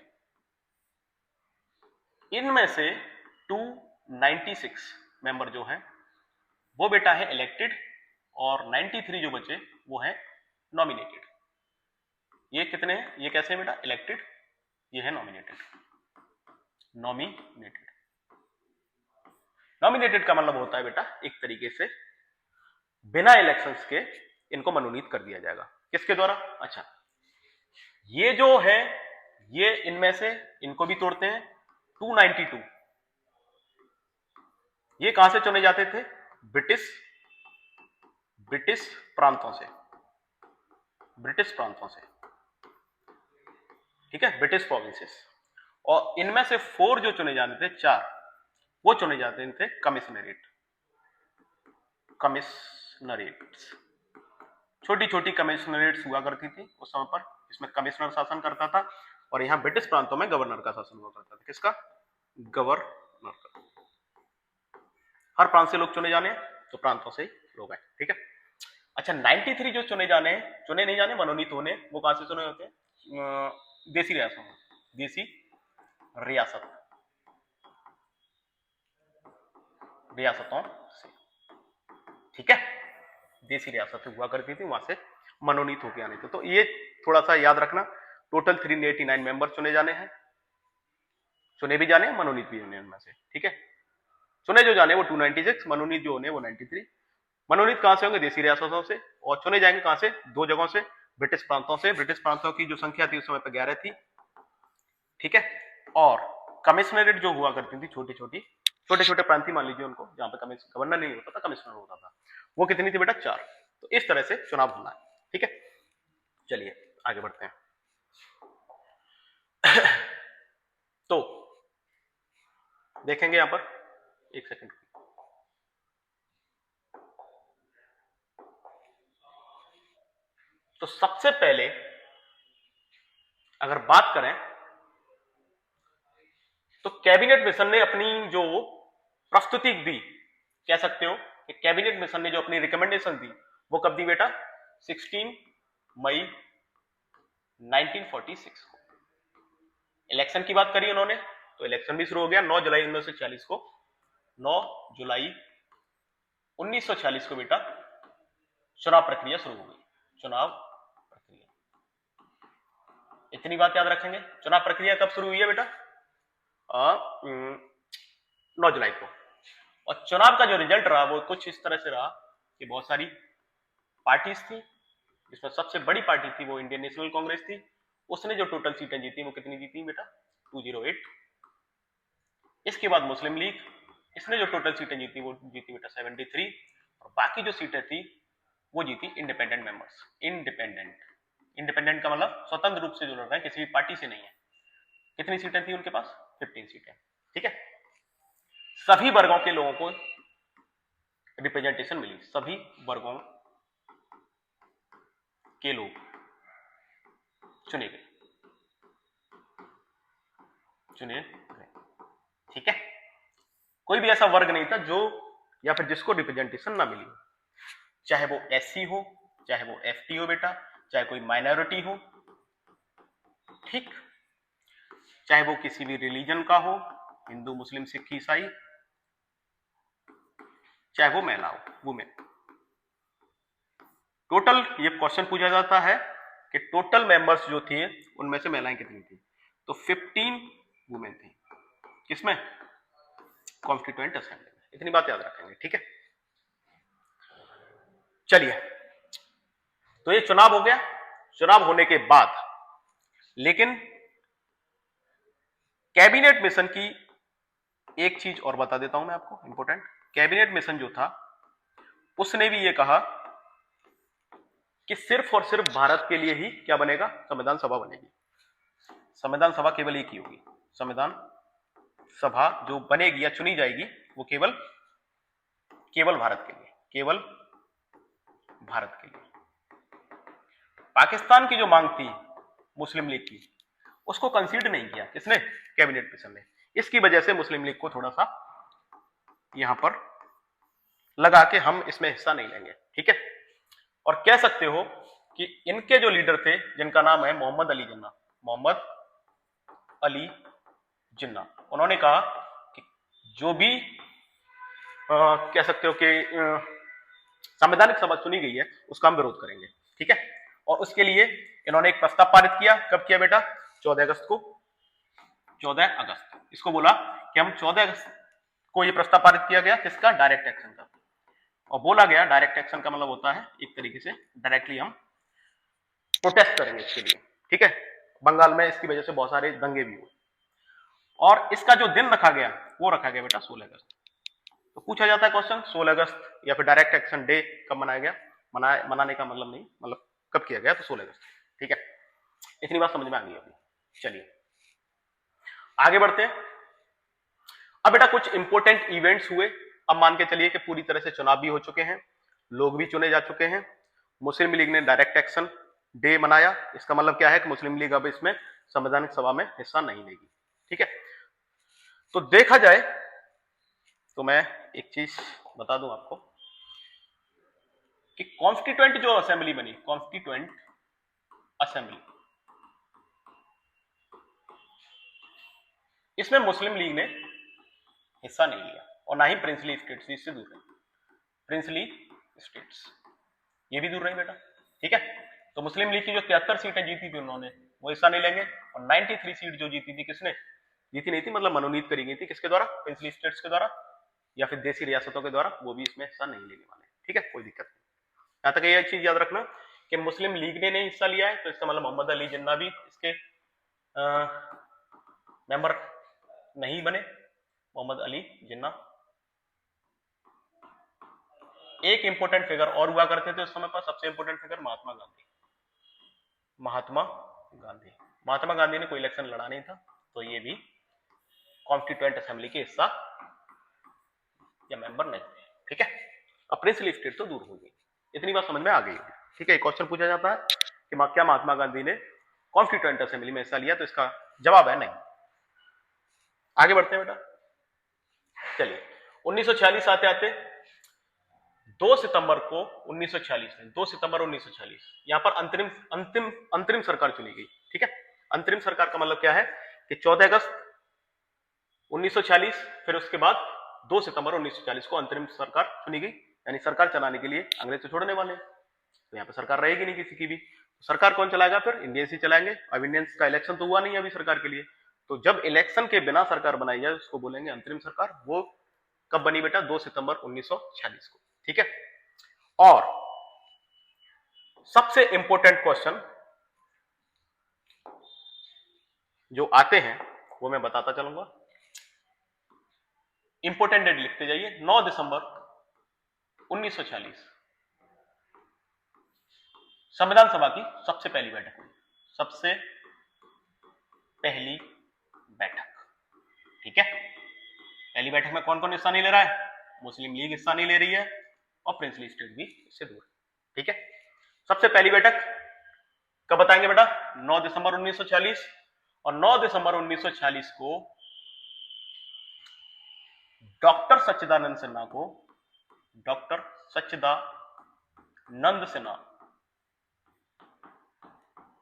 S1: इनमें से 296 मेंबर जो हैं वो बेटा है इलेक्टेड, और 93 जो बचे वो है नॉमिनेटेड। ये कितने हैं? ये कैसे है बेटा? इलेक्टेड, ये है नॉमिनेटेड। नॉमिनेटेड, नॉमिनेटेड का मतलब होता है बेटा एक तरीके से बिना इलेक्शंस के इनको मनोनीत कर दिया जाएगा। किसके द्वारा? अच्छा, ये जो है ये इनमें से इनको भी तोड़ते हैं। 292 ये कहां से चुने जाते थे? ब्रिटिश प्रांतों से, ब्रिटिश प्रांतों से, ठीक है, ब्रिटिश प्रोविंसेस। और इनमें से 4 जो चुने जाते थे, 4 वो चुने जाते थे कमिश्नरेट, कमिश्नरेट्स, छोटी छोटी कमिश्नरेट्स हुआ करती थी उस समय पर। इसमें कमिश्नर शासन करता था, और यहां ब्रिटिश प्रांतों में गवर्नर का शासन हुआ करता था। किसका? गवर्नर का। हर प्रांत से लोग चुने जाने, तो प्रांतों से ही लोग आए, ठीक है। अच्छा, 93 जो चुने नहीं जाने, मनोनीत होने, वो कहां से चुने होते हैं? देसी रियासतों, देसी रियासत, रियासतों से, ठीक है। देसी रियासतें हुआ करती थी, वहां से मनोनीत होकर आने थे। तो ये थोड़ा सा याद रखना, टोटल 389 मेंबर चुने जाने हैं, चुने भी जाने, मनोनीत भी होने उनमें से, ठीक है। चुने जो जाने वो 296, मनोनीत जो होने वो 93। मनोनीत कहां से होंगे? देसी रियासतों से। और चुने जाएंगे कहां से? 2 जगहों से, ब्रिटिश प्रांतों से। ब्रिटिश प्रांतों की जो संख्या थी उस समय पर 11 थी, ठीक है। और कमिश्नरेट जो हुआ करती थी, छोटी छोटी छोटे छोटे प्रांतीय मान लीजिए उनको, जहां पे गवर्नर नहीं होता था, कमिश्नर होता था, वो कितनी थी बेटा? 4। तो इस तरह से चुनाव होना है, ठीक है। चलिए आगे बढ़ते हैं। तो देखेंगे यहां पर, एक सेकंड, तो सबसे पहले अगर बात करें तो कैबिनेट मिशन ने अपनी जो प्रस्तुति दी, कह सकते हो कि कैबिनेट मिशन ने जो अपनी रिकमेंडेशन दी वो कब दी बेटा? 16 मई 1946 को। इलेक्शन की बात करी उन्होंने, तो इलेक्शन भी शुरू हो गया 9 जुलाई 1940 को। 9 जुलाई 1946 को बेटा चुनाव प्रक्रिया शुरू हो गई। चुनाव प्रक्रिया, इतनी बात याद रखेंगे। चुनाव प्रक्रिया कब शुरू हुई है बेटा? 9 जुलाई को। और चुनाव का जो रिजल्ट रहा वो कुछ इस तरह से रहा कि बहुत सारी पार्टीज थी, जिसमें सबसे बड़ी पार्टी थी वो इंडियन नेशनल कांग्रेस थी। उसने जो टोटल सीटें जीती वो कितनी जीती बेटा? 208। इसके बाद मुस्लिम लीग, इसने जो टोटल सीटें जीती वो जीती बेटा 73। और बाकी जो सीटें थी वो जीती इंडिपेंडेंट मेंबर्स। इंडिपेंडेंट का मतलब स्वतंत्र रूप से जो लड़ रहे हैं, किसी भी पार्टी से नहीं है। कितनी सीटें थी उनके पास? 15 सीटें। ठीक है, सभी वर्गों के लोगों को रिप्रेजेंटेशन मिली, सभी वर्गों के लोग चुने गए। ठीक है, कोई भी ऐसा वर्ग नहीं था जो या फिर जिसको रिप्रेजेंटेशन ना मिली, चाहे वो एससी हो, चाहे वो एसटी हो बेटा, चाहे कोई माइनॉरिटी हो, ठीक, चाहे वो किसी भी रिलीजन का हो, हिंदू मुस्लिम सिख ईसाई, चाहे वो महिला हो, वुमेन। टोटल ये क्वेश्चन पूछा जाता है कि टोटल मेंबर्स जो थे उनमें से महिलाएं कितनी थी? तो 15 वुमेन थी। किसमें? कॉन्स्टिट्यूएंट असेंबली में। इतनी बात याद रखेंगे। ठीक है, चलिए, तो ये चुनाव हो गया। चुनाव होने के बाद लेकिन कैबिनेट मिशन की एक चीज और बता देता हूं मैं आपको, इंपॉर्टेंट। कैबिनेट मिशन जो था उसने भी ये कहा कि सिर्फ और सिर्फ भारत के लिए ही क्या बनेगा? संविधान सभा बनेगी। संविधान सभा केवल एक ही होगी। संविधान सभा जो बनेगी या चुनी जाएगी वो केवल भारत के लिए, केवल भारत के लिए। पाकिस्तान की जो मांग थी मुस्लिम लीग की, उसको कंसीडर नहीं किया। किसने? कैबिनेट मिशन ने। इसकी वजह से मुस्लिम लीग को थोड़ा सा यहां पर लगा कि हम इसमें हिस्सा नहीं लेंगे। ठीक है, और कह सकते हो कि इनके जो लीडर थे, जिनका नाम है मोहम्मद अली जिन्ना, मोहम्मद अली जिन्ना, उन्होंने कहा कि जो भी कह सकते हो कि संवैधानिक सभा चुनी गई है उसका हम विरोध करेंगे। ठीक है, और उसके लिए इन्होंने एक प्रस्ताव पारित किया। कब किया बेटा? 14 अगस्त को। 14 अगस्त, इसको बोला कि हम 14 अगस्त को ये प्रस्ताव पारित किया गया। किसका? डायरेक्ट एक्शन का। और बोला गया डायरेक्ट एक्शन का मतलब होता है एक तरीके से डायरेक्टली हम प्रोटेस्ट करेंगे इसके लिए। ठीक है, बंगाल में इसकी वजह से बहुत सारे दंगे भी हुए। और इसका जो दिन रखा गया वो रखा गया बेटा 16 अगस्त। तो पूछा जाता है क्वेश्चन, 16 अगस्त या फिर डायरेक्ट एक्शन डे कब मनाया गया? मनाने का मतलब नहीं, मतलब कब किया गया? तो 16 अगस्त। ठीक है, इतनी बात समझ में आ गई अभी। चलिए आगे बढ़ते हैं। अब बेटा कुछ इंपॉर्टेंट इवेंट्स हुए। अब मान के चलिए कि पूरी तरह से चुनाव भी हो चुके हैं, लोग भी चुने जा चुके हैं। मुस्लिम लीग ने डायरेक्ट एक्शन डे मनाया। इसका मतलब क्या है कि मुस्लिम लीग अब इसमें संवैधानिक सभा में हिस्सा नहीं लेगी। ठीक है, तो देखा जाए तो मैं एक चीज बता दूं आपको कि कॉन्स्टिट्यूएंट जो असेंबली बनी, कॉन्स्टिट्यूएंट असेंबली, इसमें मुस्लिम लीग ने हिस्सा नहीं लिया और ना ही प्रिंसली स्टेट्स, इससे दूर है। प्रिंसली स्टेट्स ये भी दूर रही बेटा। ठीक है, तो मुस्लिम लीग की जो 73 सीटें जीती थी उन्होंने वो हिस्सा नहीं लेंगे। और 93 सीट जो जीती थी, किसने जीती नहीं थी, मतलब मनोनीत करी गई थी किसके द्वारा? प्रिंसली स्टेट्स के द्वारा या फिर देसी रियासतों के द्वारा, वो भी इसमें हिस्सा नहीं लेने वाले। ठीक है, कोई दिक्कत नहीं। यहां तक ये चीज याद रखना कि मुस्लिम लीग ने नहीं हिस्सा लिया है, तो इसका मतलब मोहम्मद अली जिन्ना भी इसके मेंबर नहीं बने। मोहम्मद अली जिन्ना एक इंपॉर्टेंट फिगर और हुआ करते थे उस समय पर, सबसे इंपॉर्टेंट फिगर महात्मा गांधी। महात्मा गांधी, महात्मा गांधी ने कोई इलेक्शन लड़ा नहीं था, तो ये भी कॉन्स्टिट्यूएंट असेंबली के हिस्सा या मेंबर नहीं थे। ठीक है, अब प्रिंसली स्टेट तो दूर हो गई। इतनी बात समझ में आ गई। ठीक है, क्वेश्चन पूछा जाता है कि क्या महात्मा गांधी ने कॉन्स्टिट्यूएंट असेंबली में हिस्सा लिया? तो इसका जवाब है नहीं। आगे बढ़ते हैं बेटा। चलिए 1946 आते आते 2 सितंबर को 1946 में, 2 सितंबर 1946 यहां पर अंतरिम सरकार चुनी गई। ठीक है, अंतरिम सरकार का मतलब क्या है कि 14 अगस्त 1946, फिर उसके बाद 2 सितंबर 1940 को अंतरिम सरकार चुनी गई यानी सरकार चलाने के लिए अंग्रेज से छोड़ने वाले, तो यहाँ पे सरकार रहेगी नहीं किसी की भी। सरकार कौन चलाएगा फिर? इंडियंस ही चलाएंगे। अब इंडियंस का इलेक्शन तो हुआ नहीं अभी सरकार के लिए, तो जब इलेक्शन के बिना सरकार बनाई जाए उसको बोलेंगे अंतरिम सरकार। वो कब बनी बेटा? 2 सितंबर 1946 को, ठीक है। और सबसे इंपॉर्टेंट क्वेश्चन जो आते हैं वो मैं बताता चलूंगा। इंपॉर्टेंट डेट लिखते जाइए। 9 दिसंबर 1946 संविधान सभा की सबसे पहली बैठक हुई, सबसे पहली बैठक, ठीक है। पहली बैठक में कौन कौन हिस्सा नहीं ले रहा है? मुस्लिम लीग हिस्सा नहीं ले रही है और प्रिंसली स्टेट भी इससे दूर, ठीक है। सबसे पहली बैठक कब बताएंगे बेटा? 9 दिसंबर 1946। और 9 दिसंबर 1946 को डॉक्टर सच्चिदानंद सिन्हा को, डॉक्टर सच्चिदानंद सिन्हा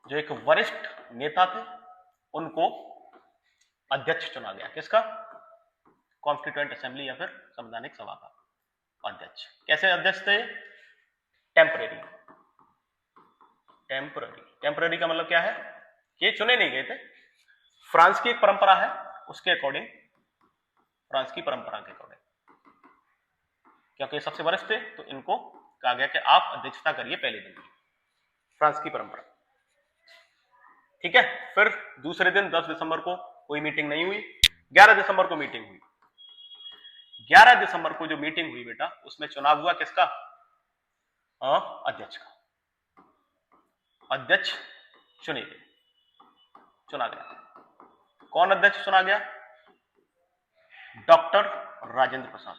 S1: जो एक वरिष्ठ नेता थे, उनको अध्यक्ष चुना गया। किसका? कॉन्स्टिट्यूएंट असेंबली या फिर संवैधानिक सभा का अध्यक्ष। कैसे अध्यक्ष थे? टेम्पररी। टेम्पररी का मतलब क्या है? कि चुने नहीं गए थे। फ्रांस की एक परंपरा है, उसके अकॉर्डिंग, फ्रांस की परंपरा के अकॉर्डिंग, क्योंकि सबसे वरिष्ठ थे तो इनको कहा गया कि आप अध्यक्षता करिए पहले दिन की, फ्रांस की परंपरा, ठीक है। फिर दूसरे दिन 10 दिसंबर को कोई मीटिंग नहीं हुई, 11 दिसंबर को मीटिंग हुई। 11 दिसंबर को जो मीटिंग हुई बेटा, उसमें चुनाव हुआ किसका? अध्यक्ष का। अध्यक्ष चुना गया। कौन अध्यक्ष चुना गया? डॉक्टर राजेंद्र प्रसाद।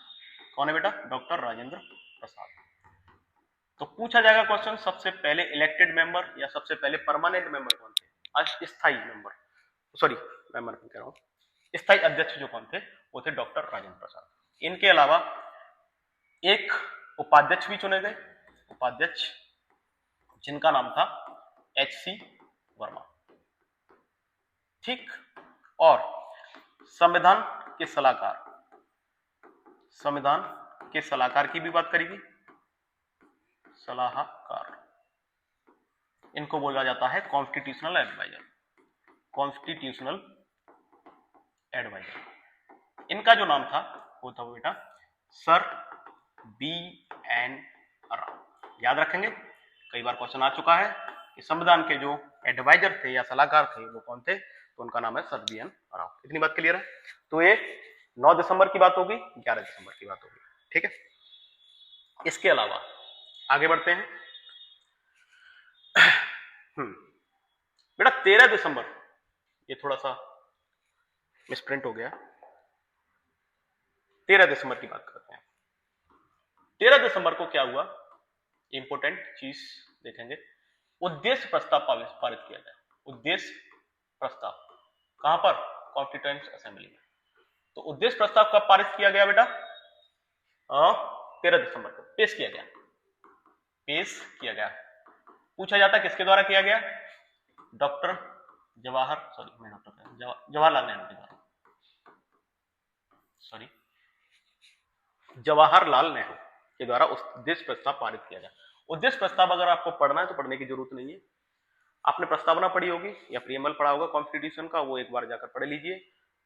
S1: कौन है बेटा? डॉक्टर राजेंद्र प्रसाद। तो पूछा जाएगा क्वेश्चन, सबसे पहले इलेक्टेड मेंबर या सबसे पहले परमानेंट मेंबर कौन थे? अस्थायी मेंबर, सॉरी मेंबर कह रहा हूं, स्थायी अध्यक्ष जो कौन थे? वो थे डॉक्टर राजेंद्र प्रसाद। इनके अलावा एक उपाध्यक्ष भी चुने गए, उपाध्यक्ष जिनका नाम था एच.सी. वर्मा, ठीक। और संविधान के सलाहकार, संविधान के सलाहकार की भी बात करेगी, सलाहकार, इनको बोला जाता है कॉन्स्टिट्यूशनल एडवाइजर, कॉन्स्टिट्यूशनल एडवाइजर। इनका जो नाम था वो था बेटा सर B.N. राव। याद रखेंगे, कई बार क्वेश्चन आ चुका है कि संविधान के जो एडवाइजर थे या सलाहकार थे वो कौन थे, तो उनका नाम है सर B.N. राव। इतनी बात क्लियर है। तो ये 9 दिसंबर की बात होगी, 11 दिसंबर की बात होगी, ठीक है। इसके अलावा आगे बढ़ते हैं। बेटा 13 दिसंबर, ये थोड़ा सा मिसप्रिंट हो गया, 13 दिसंबर की बात करते हैं। 13 दिसंबर को क्या हुआ? इंपोर्टेंट चीज देखेंगे। उद्देश्य प्रस्ताव पारित किया गया। उद्देश्य प्रस्ताव कहां पर? कॉन्स्टिट्यूएंट असेंबली में। तो उद्देश्य प्रस्ताव कब पारित किया गया बेटा? 13 दिसंबर को पेश किया गया। पेश किया गया। पूछा जाता किसके द्वारा किया गया? डॉक्टर जवाहरलाल नेहरू के द्वारा, सॉरी जवाहरलाल नेहरू के द्वारा उद्देश्य प्रस्ताव पारित किया गया। उद्देश्य प्रस्ताव अगर आपको पढ़ना है तो पढ़ने की जरूरत नहीं है, आपने प्रस्तावना पढ़ी होगी या प्रीएम्बल पढ़ा होगा कॉन्स्टिट्यूशन का, वो एक बार जाकर पढ़ लीजिए।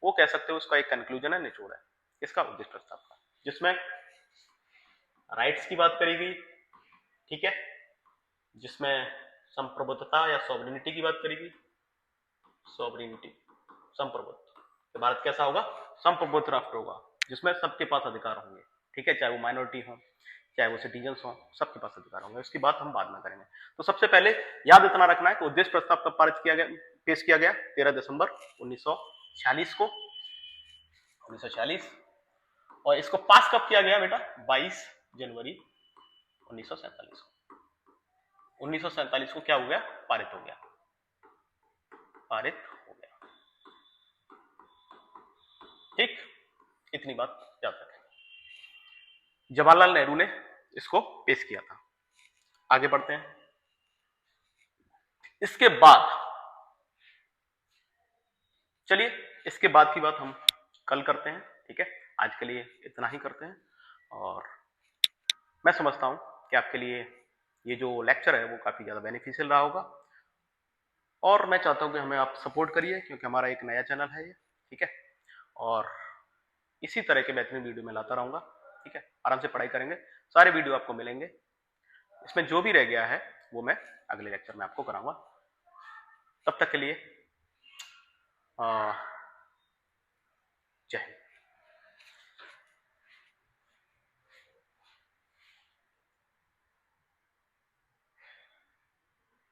S1: वो कह सकते हो उसका एक कंक्लूजन है, निचोड़ है इसका उद्देश्य प्रस्ताव का, जिसमें राइट्स की बात करी गई, ठीक है, जिसमें संप्रभुत्वता या सॉवरेनिटी की बात करेगी, सॉवरेनिटी, संप्रभुत्व। भारत कैसा होगा? संप्रभुत्व राष्ट्र होगा जिसमें सबके पास अधिकार होंगे, ठीक है, चाहे वो माइनॉरिटी हो चाहे वो सिटीजन्स हो, सबके पास अधिकार होंगे। उसकी बात हम बाद में करेंगे। तो सबसे पहले याद इतना रखना है कि उद्देश्य प्रस्ताव कब पारित किया गया, पेश किया गया? 13 दिसंबर 1946 को, 1946। और इसको पास कब किया गया बेटा? 22 जनवरी 1947 को। 1947 को क्या हो गया? पारित हो गया, पारित हो गया, ठीक। इतनी बात याद रखें। जवाहरलाल नेहरू ने इसको पेश किया था। आगे बढ़ते हैं। इसके बाद चलिए, इसके बाद की बात हम कल करते हैं, ठीक है। आज के लिए इतना ही करते हैं और मैं समझता हूँ कि आपके लिए ये जो लेक्चर है वो काफ़ी ज़्यादा बेनिफिशियल रहा होगा, और मैं चाहता हूँ कि हमें आप सपोर्ट करिए, क्योंकि हमारा एक नया चैनल है ये, ठीक है? और इसी तरह के बेहतरीन वीडियो मैं लाता रहूँगा, ठीक है? आराम से पढ़ाई करेंगे, सारे वीडियो आपको मिलेंगे। इसमें जो भी रह गया है वो मैं अगले लेक्चर में आपको कराऊँगा। तब तक के लिए जय हिंद।